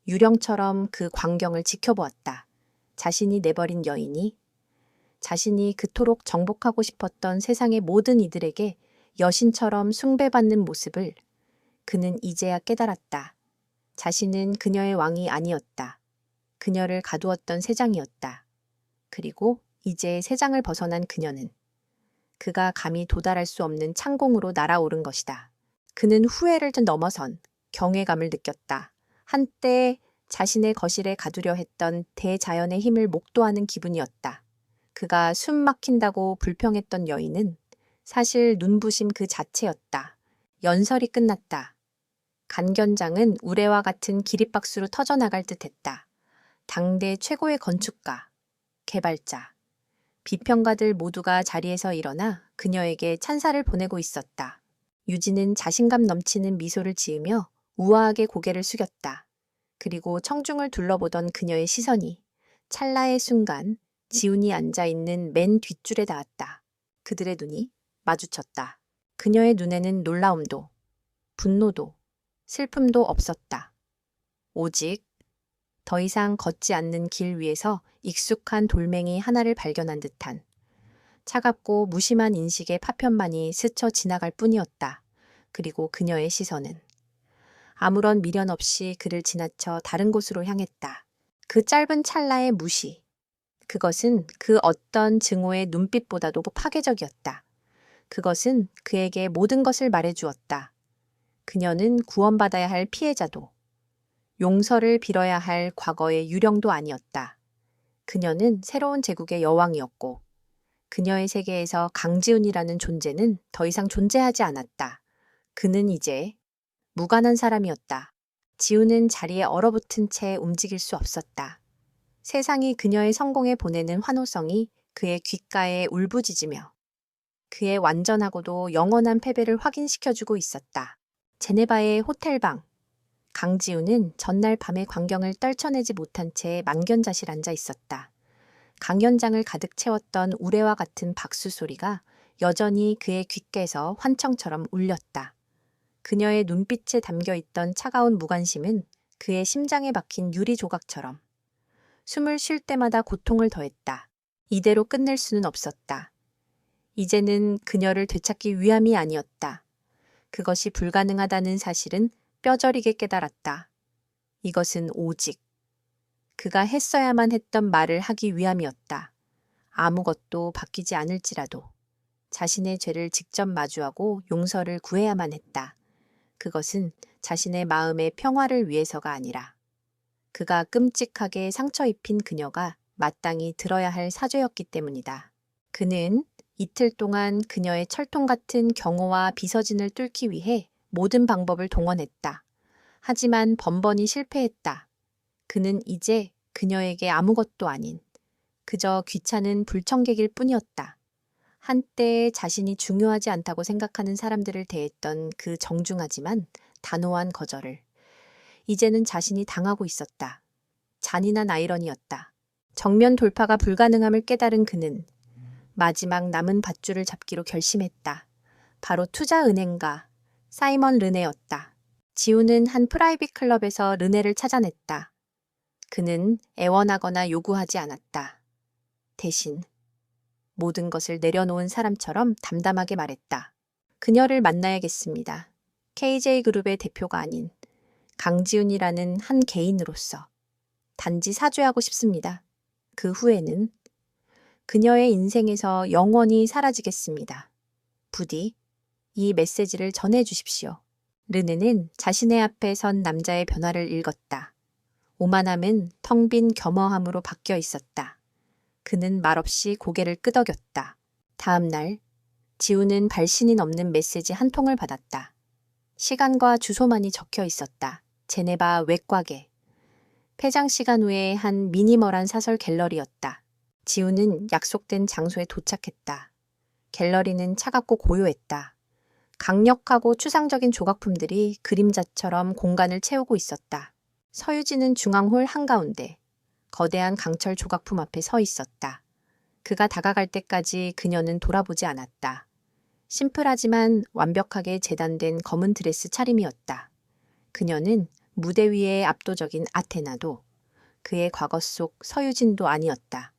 유령처럼 그 광경을 지켜보았다. 자신이 내버린 여인이 자신이 그토록 정복하고 싶었던 세상의 모든 이들에게 여신처럼 숭배받는 모습을 그는 이제야 깨달았다. 자신은 그녀의 왕이 아니었다. 그녀를 가두었던 세장이었다. 그리고 이제 세장을 벗어난 그녀는 그가 감히 도달할 수 없는 창공으로 날아오른 것이다. 그는 후회를 넘어선 경외감을 느꼈다. 한때 자신의 거실에 가두려 했던 대자연의 힘을 목도하는 기분이었다. 그가 숨 막힌다고 불평했던 여인은 사실 눈부심 그 자체였다. 연설이 끝났다. 간견장은 우레와 같은 기립박수로 터져나갈 듯했다. 당대 최고의 건축가, 개발자, 비평가들 모두가 자리에서 일어나 그녀에게 찬사를 보내고 있었다. 유진은 자신감 넘치는 미소를 지으며 우아하게 고개를 숙였다. 그리고 청중을 둘러보던 그녀의 시선이 찰나의 순간 지훈이 앉아있는 맨 뒷줄에 닿았다. 그들의 눈이 마주쳤다. 그녀의 눈에는 놀라움도, 분노도, 슬픔도 없었다. 오직 더 이상 걷지 않는 길 위에서 익숙한 돌멩이 하나를 발견한 듯한 차갑고 무심한 인식의 파편만이 스쳐 지나갈 뿐이었다. 그리고 그녀의 시선은 아무런 미련 없이 그를 지나쳐 다른 곳으로 향했다. 그 짧은 찰나의 무시. 그것은 그 어떤 증오의 눈빛보다도 파괴적이었다. 그것은 그에게 모든 것을 말해주었다. 그녀는 구원받아야 할 피해자도, 용서를 빌어야 할 과거의 유령도 아니었다. 그녀는 새로운 제국의 여왕이었고, 그녀의 세계에서 강지훈이라는 존재는 더 이상 존재하지 않았다. 그는 이제 무관한 사람이었다. 지훈은 자리에 얼어붙은 채 움직일 수 없었다. 세상이 그녀의 성공에 보내는 환호성이 그의 귓가에 울부짖으며 그의 완전하고도 영원한 패배를 확인시켜주고 있었다. 제네바의 호텔방. 강지훈은 전날 밤의 광경을 떨쳐내지 못한 채 망견자실 앉아 있었다. 강연장을 가득 채웠던 우레와 같은 박수 소리가 여전히 그의 귓가에서 환청처럼 울렸다. 그녀의 눈빛에 담겨있던 차가운 무관심은 그의 심장에 박힌 유리 조각처럼 숨을 쉴 때마다 고통을 더했다. 이대로 끝낼 수는 없었다. 이제는 그녀를 되찾기 위함이 아니었다. 그것이 불가능하다는 사실은 뼈저리게 깨달았다. 이것은 오직 그가 했어야만 했던 말을 하기 위함이었다. 아무것도 바뀌지 않을지라도 자신의 죄를 직접 마주하고 용서를 구해야만 했다. 그것은 자신의 마음의 평화를 위해서가 아니라 그가 끔찍하게 상처 입힌 그녀가 마땅히 들어야 할 사죄였기 때문이다. 그는 이틀 동안 그녀의 철통 같은 경호와 비서진을 뚫기 위해 모든 방법을 동원했다. 하지만 번번이 실패했다. 그는 이제 그녀에게 아무것도 아닌 그저 귀찮은 불청객일 뿐이었다. 한때 자신이 중요하지 않다고 생각하는 사람들을 대했던 그 정중하지만 단호한 거절을 이제는 자신이 당하고 있었다. 잔인한 아이러니였다. 정면 돌파가 불가능함을 깨달은 그는 마지막 남은 밧줄을 잡기로 결심했다. 바로 투자은행가 사이먼 르네였다. 지우는 한 프라이빗 클럽에서 르네를 찾아냈다. 그는 애원하거나 요구하지 않았다. 대신 모든 것을 내려놓은 사람처럼 담담하게 말했다. 그녀를 만나야겠습니다. KJ그룹의 대표가 아닌 강지훈이라는 한 개인으로서 단지 사죄하고 싶습니다. 그 후에는 그녀의 인생에서 영원히 사라지겠습니다. 부디 이 메시지를 전해 주십시오. 르네는 자신의 앞에 선 남자의 변화를 읽었다. 오만함은 텅 빈 겸허함으로 바뀌어 있었다. 그는 말없이 고개를 끄덕였다. 다음 날 지우는 발신이 넘는 메시지 한 통을 받았다. 시간과 주소만이 적혀 있었다. 제네바 외과계. 폐장 시간 후에 한 미니멀한 사설 갤러리였다. 지우는 약속된 장소에 도착했다. 갤러리는 차갑고 고요했다. 강력하고 추상적인 조각품들이 그림자처럼 공간을 채우고 있었다. 서유진은 중앙홀 한가운데 거대한 강철 조각품 앞에 서 있었다. 그가 다가갈 때까지 그녀는 돌아보지 않았다. 심플하지만 완벽하게 재단된 검은 드레스 차림이었다. 그녀는 무대 위의 압도적인 아테나도 그의 과거 속 서유진도 아니었다.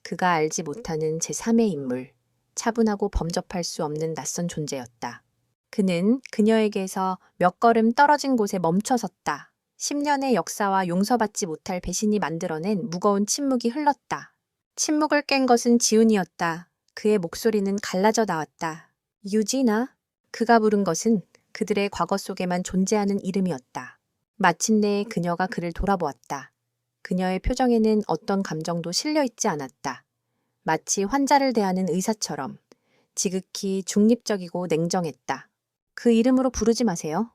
그가 알지 못하는 제3의 인물, 차분하고 범접할 수 없는 낯선 존재였다. 그는 그녀에게서 몇 걸음 떨어진 곳에 멈춰섰다. 10년의 역사와 용서받지 못할 배신이 만들어낸 무거운 침묵이 흘렀다. 침묵을 깬 것은 지훈이었다. 그의 목소리는 갈라져 나왔다. 유지나? 그가 부른 것은 그들의 과거 속에만 존재하는 이름이었다. 마침내 그녀가 그를 돌아보았다. 그녀의 표정에는 어떤 감정도 실려 있지 않았다. 마치 환자를 대하는 의사처럼 지극히 중립적이고 냉정했다. 그 이름으로 부르지 마세요.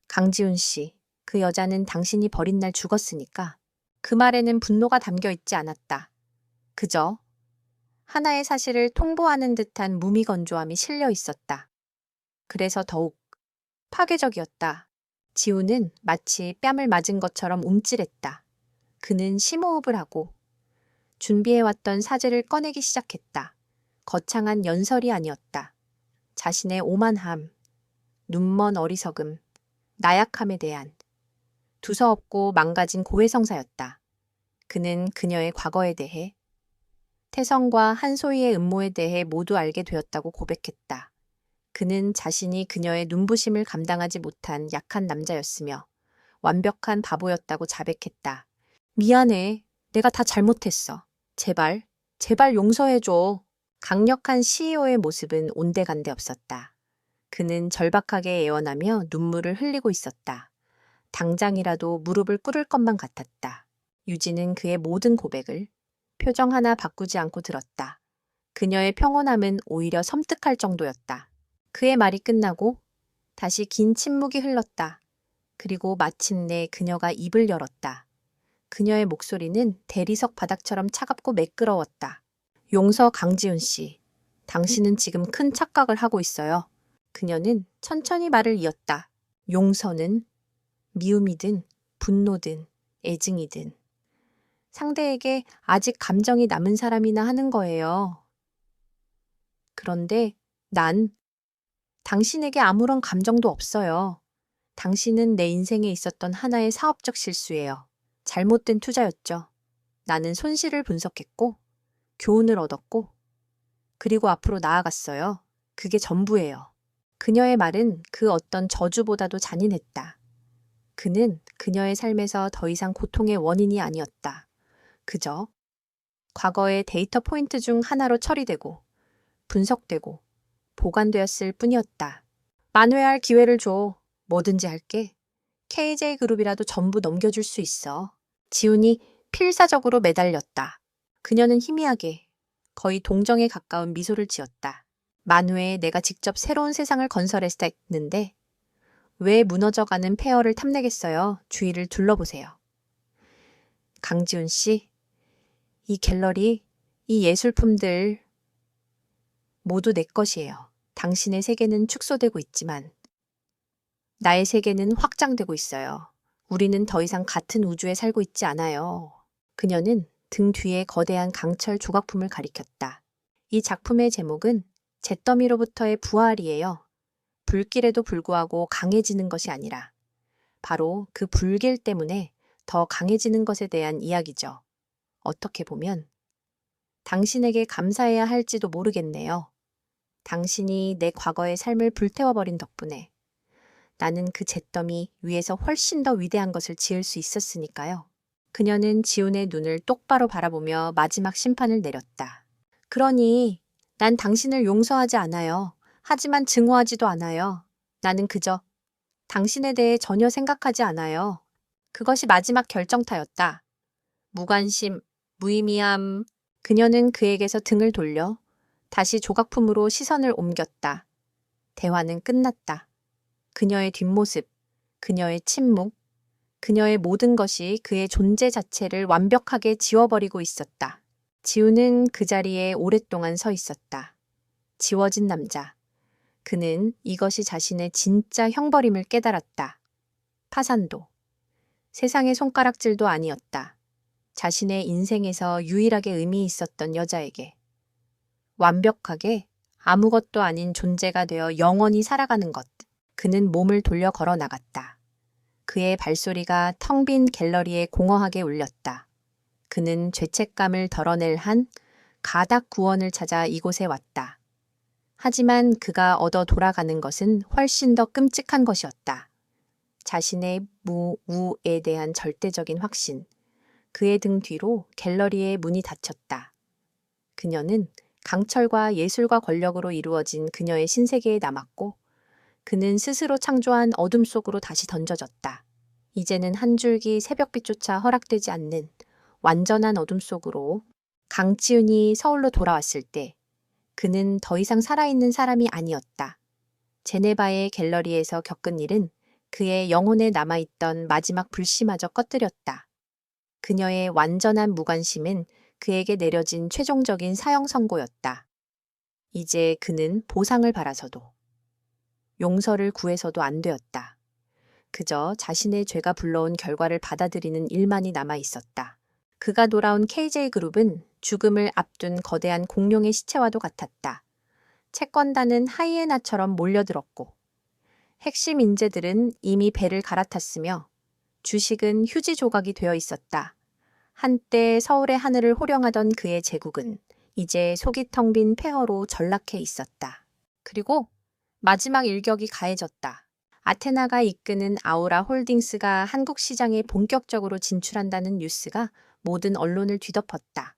강지훈 씨, 그 여자는 당신이 버린 날 죽었으니까. 그 말에는 분노가 담겨 있지 않았다. 그저 하나의 사실을 통보하는 듯한 무미건조함이 실려 있었다. 그래서 더욱 파괴적이었다. 지우는 마치 뺨을 맞은 것처럼 움찔했다. 그는 심호흡을 하고 준비해왔던 사제를 꺼내기 시작했다. 거창한 연설이 아니었다. 자신의 오만함, 눈먼 어리석음, 나약함에 대한 두서없고 망가진 고해성사였다. 그는 그녀의 과거에 대해, 태성과 한소희의 음모에 대해 모두 알게 되었다고 고백했다. 그는 자신이 그녀의 눈부심을 감당하지 못한 약한 남자였으며 완벽한 바보였다고 자백했다. 미안해. 내가 다 잘못했어. 제발, 제발 용서해줘. 강력한 CEO의 모습은 온데간데 없었다. 그는 절박하게 애원하며 눈물을 흘리고 있었다. 당장이라도 무릎을 꿇을 것만 같았다. 유진은 그의 모든 고백을 표정 하나 바꾸지 않고 들었다. 그녀의 평온함은 오히려 섬뜩할 정도였다. 그의 말이 끝나고 다시 긴 침묵이 흘렀다. 그리고 마침내 그녀가 입을 열었다. 그녀의 목소리는 대리석 바닥처럼 차갑고 매끄러웠다. 용서 강지훈 씨, 당신은 지금 큰 착각을 하고 있어요. 그녀는 천천히 말을 이었다. 용서는 미움이든 분노든 애증이든 상대에게 아직 감정이 남은 사람이나 하는 거예요. 그런데 난 당신에게 아무런 감정도 없어요. 당신은 내 인생에 있었던 하나의 사업적 실수예요. 잘못된 투자였죠. 나는 손실을 분석했고 교훈을 얻었고 그리고 앞으로 나아갔어요. 그게 전부예요. 그녀의 말은 그 어떤 저주보다도 잔인했다. 그는 그녀의 삶에서 더 이상 고통의 원인이 아니었다. 그저 과거의 데이터 포인트 중 하나로 처리되고 분석되고 보관되었을 뿐이었다. 만회할 기회를 줘. 뭐든지 할게. KJ그룹이라도 전부 넘겨줄 수 있어. 지훈이 필사적으로 매달렸다. 그녀는 희미하게 거의 동정에 가까운 미소를 지었다. 만회에 내가 직접 새로운 세상을 건설했는데 왜 무너져가는 폐허를 탐내겠어요? 주위를 둘러보세요. 강지훈 씨, 이 갤러리, 이 예술품들 모두 내 것이에요. 당신의 세계는 축소되고 있지만 나의 세계는 확장되고 있어요. 우리는 더 이상 같은 우주에 살고 있지 않아요. 그녀는 등 뒤에 거대한 강철 조각품을 가리켰다. 이 작품의 제목은 잿더미로부터의 부활이에요. 불길에도 불구하고 강해지는 것이 아니라 바로 그 불길 때문에 더 강해지는 것에 대한 이야기죠. 어떻게 보면 당신에게 감사해야 할지도 모르겠네요. 당신이 내 과거의 삶을 불태워버린 덕분에 나는 그 잿더미 위에서 훨씬 더 위대한 것을 지을 수 있었으니까요. 그녀는 지훈의 눈을 똑바로 바라보며 마지막 심판을 내렸다. 그러니 난 당신을 용서하지 않아요. 하지만 증오하지도 않아요. 나는 그저 당신에 대해 전혀 생각하지 않아요. 그것이 마지막 결정타였다. 무관심, 무의미함. 그녀는 그에게서 등을 돌려 다시 조각품으로 시선을 옮겼다. 대화는 끝났다. 그녀의 뒷모습, 그녀의 침묵, 그녀의 모든 것이 그의 존재 자체를 완벽하게 지워버리고 있었다. 지훈은 그 자리에 오랫동안 서 있었다. 지워진 남자. 그는 이것이 자신의 진짜 형벌임을 깨달았다. 파산도. 세상의 손가락질도 아니었다. 자신의 인생에서 유일하게 의미 있었던 여자에게. 완벽하게 아무것도 아닌 존재가 되어 영원히 살아가는 것. 그는 몸을 돌려 걸어 나갔다. 그의 발소리가 텅 빈 갤러리에 공허하게 울렸다. 그는 죄책감을 덜어낼 한 가닥 구원을 찾아 이곳에 왔다. 하지만 그가 얻어 돌아가는 것은 훨씬 더 끔찍한 것이었다. 자신의 무우에 대한 절대적인 확신. 그의 등 뒤로 갤러리의 문이 닫혔다. 그녀는 강철과 예술과 권력으로 이루어진 그녀의 신세계에 남았고 그는 스스로 창조한 어둠 속으로 다시 던져졌다. 이제는 한 줄기 새벽빛조차 허락되지 않는 완전한 어둠 속으로 강지훈이 서울로 돌아왔을 때 그는 더 이상 살아있는 사람이 아니었다. 제네바의 갤러리에서 겪은 일은 그의 영혼에 남아있던 마지막 불씨마저 꺼뜨렸다. 그녀의 완전한 무관심은 그에게 내려진 최종적인 사형 선고였다. 이제 그는 보상을 바라서도 용서를 구해서도 안 되었다. 그저 자신의 죄가 불러온 결과를 받아들이는 일만이 남아 있었다. 그가 돌아온 KJ그룹은 죽음을 앞둔 거대한 공룡의 시체와도 같았다. 채권단은 하이에나처럼 몰려들었고 핵심 인재들은 이미 배를 갈아탔으며 주식은 휴지 조각이 되어 있었다. 한때 서울의 하늘을 호령하던 그의 제국은 이제 속이 텅 빈 폐허로 전락해 있었다. 그리고 마지막 일격이 가해졌다. 아테나가 이끄는 아우라 홀딩스가 한국 시장에 본격적으로 진출한다는 뉴스가 모든 언론을 뒤덮었다.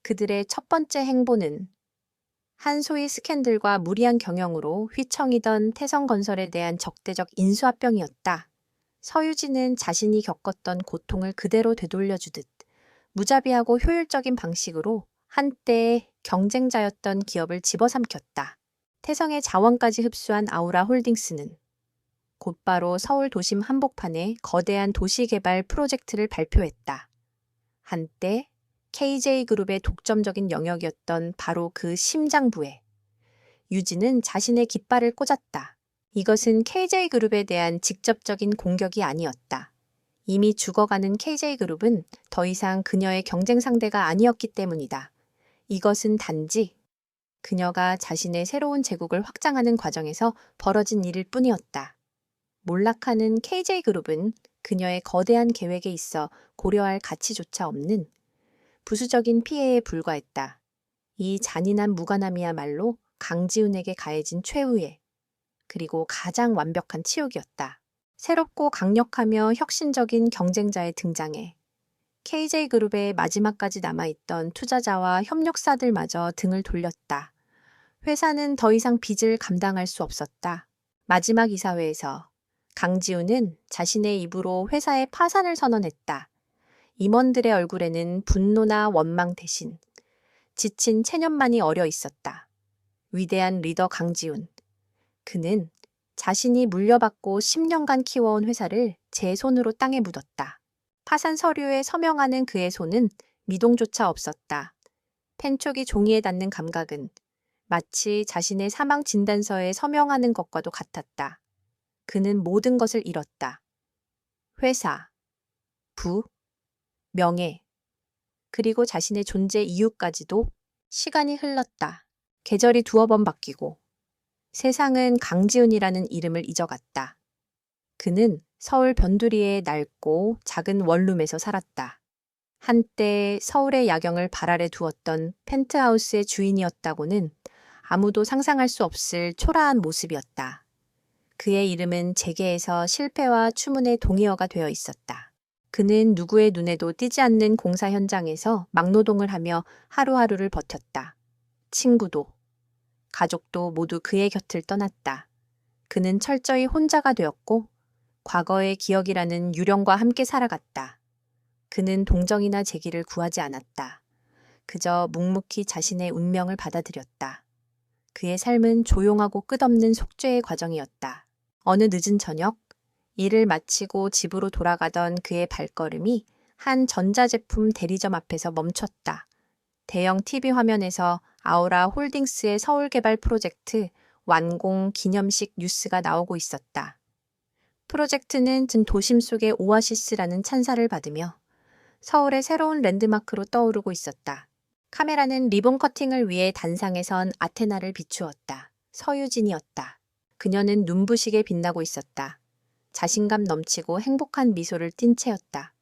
그들의 첫 번째 행보는 한 소위 스캔들과 무리한 경영으로 휘청이던 태성건설에 대한 적대적 인수합병이었다. 서유진은 자신이 겪었던 고통을 그대로 되돌려주듯 무자비하고 효율적인 방식으로 한때 경쟁자였던 기업을 집어삼켰다. 태성의 자원까지 흡수한 아우라 홀딩스는 곧바로 서울 도심 한복판에 거대한 도시개발 프로젝트를 발표했다. 한때 KJ그룹의 독점적인 영역이었던 바로 그 심장부에 유진은 자신의 깃발을 꽂았다. 이것은 KJ그룹에 대한 직접적인 공격이 아니었다. 이미 죽어가는 KJ그룹은 더 이상 그녀의 경쟁 상대가 아니었기 때문이다. 이것은 단지 그녀가 자신의 새로운 제국을 확장하는 과정에서 벌어진 일일 뿐이었다. 몰락하는 KJ그룹은 그녀의 거대한 계획에 있어 고려할 가치조차 없는 부수적인 피해에 불과했다. 이 잔인한 무관함이야말로 강지훈에게 가해진 최후의 그리고 가장 완벽한 치욕이었다. 새롭고 강력하며 혁신적인 경쟁자의 등장에 KJ그룹의 마지막까지 남아있던 투자자와 협력사들마저 등을 돌렸다. 회사는 더 이상 빚을 감당할 수 없었다. 마지막 이사회에서 강지훈은 자신의 입으로 회사의 파산을 선언했다. 임원들의 얼굴에는 분노나 원망 대신 지친 체념만이 어려 있었다. 위대한 리더 강지훈. 그는 자신이 물려받고 10년간 키워온 회사를 제 손으로 땅에 묻었다. 파산 서류에 서명하는 그의 손은 미동조차 없었다. 펜촉이 종이에 닿는 감각은 마치 자신의 사망 진단서에 서명하는 것과도 같았다. 그는 모든 것을 잃었다. 회사, 부, 명예, 그리고 자신의 존재 이유까지도. 시간이 흘렀다. 계절이 두어 번 바뀌고 세상은 강지훈이라는 이름을 잊어갔다. 그는 서울 변두리의 낡고 작은 원룸에서 살았다. 한때 서울의 야경을 발 아래 두었던 펜트하우스의 주인이었다고는 아무도 상상할 수 없을 초라한 모습이었다. 그의 이름은 재계에서 실패와 추문의 동의어가 되어 있었다. 그는 누구의 눈에도 띄지 않는 공사 현장에서 막노동을 하며 하루하루를 버텼다. 친구도, 가족도 모두 그의 곁을 떠났다. 그는 철저히 혼자가 되었고 과거의 기억이라는 유령과 함께 살아갔다. 그는 동정이나 제기를 구하지 않았다. 그저 묵묵히 자신의 운명을 받아들였다. 그의 삶은 조용하고 끝없는 속죄의 과정이었다. 어느 늦은 저녁, 일을 마치고 집으로 돌아가던 그의 발걸음이 한 전자제품 대리점 앞에서 멈췄다. 대형 TV 화면에서 아우라 홀딩스의 서울 개발 프로젝트 완공 기념식 뉴스가 나오고 있었다. 프로젝트는 전 도심 속의 오아시스라는 찬사를 받으며 서울의 새로운 랜드마크로 떠오르고 있었다. 카메라는 리본 커팅을 위해 단상에 선 아테나를 비추었다. 서유진이었다. 그녀는 눈부시게 빛나고 있었다. 자신감 넘치고 행복한 미소를 띤 채였다.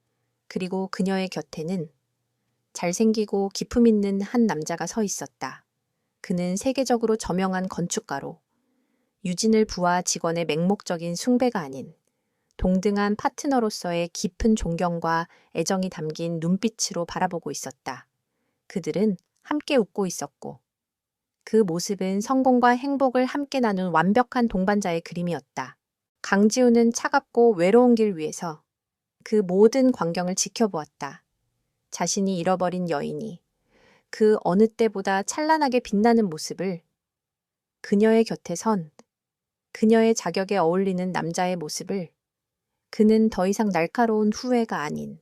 그리고 그녀의 곁에는 잘생기고 기품 있는 한 남자가 서 있었다. 그는 세계적으로 저명한 건축가로 유진을 부하 직원의 맹목적인 숭배가 아닌 동등한 파트너로서의 깊은 존경과 애정이 담긴 눈빛으로 바라보고 있었다. 그들은 함께 웃고 있었고 그 모습은 성공과 행복을 함께 나눈 완벽한 동반자의 그림이었다. 강지훈은 차갑고 외로운 길 위에서 그 모든 광경을 지켜보았다. 자신이 잃어버린 여인이 그 어느 때보다 찬란하게 빛나는 모습을, 그녀의 곁에 선 그녀의 자격에 어울리는 남자의 모습을, 그는 더 이상 날카로운 후회가 아닌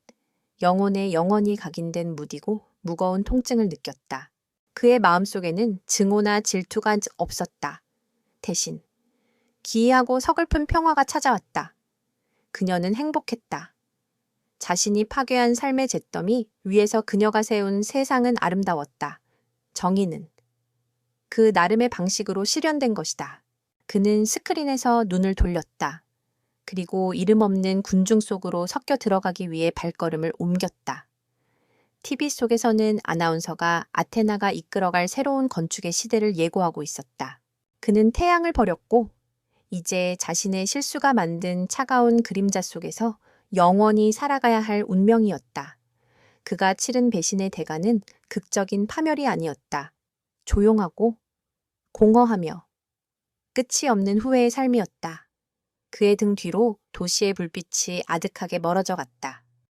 영혼에 영원히 각인된 무디고 무거운 통증을 느꼈다. 그의 마음속에는 증오나 질투가 없었다. 대신 기이하고 서글픈 평화가 찾아왔다. 그녀는 행복했다. 자신이 파괴한 삶의 잿더미 위에서 그녀가 세운 세상은 아름다웠다. 정의는 그 나름의 방식으로 실현된 것이다. 그는 스크린에서 눈을 돌렸다. 그리고 이름 없는 군중 속으로 섞여 들어가기 위해 발걸음을 옮겼다. TV 속에서는 아나운서가 아테나가 이끌어갈 새로운 건축의 시대를 예고하고 있었다. 그는 태양을 버렸고 이제 자신의 실수가 만든 차가운 그림자 속에서 영원히 살아가야 할 운명이었다. 그가 치른 배신의 대가는 극적인 파멸이 아니었다. 조용하고 공허하며 끝이 없는 후회의 삶이었다. 그의 등 뒤로 도시의 불빛이 아득하게 멀어져 갔다.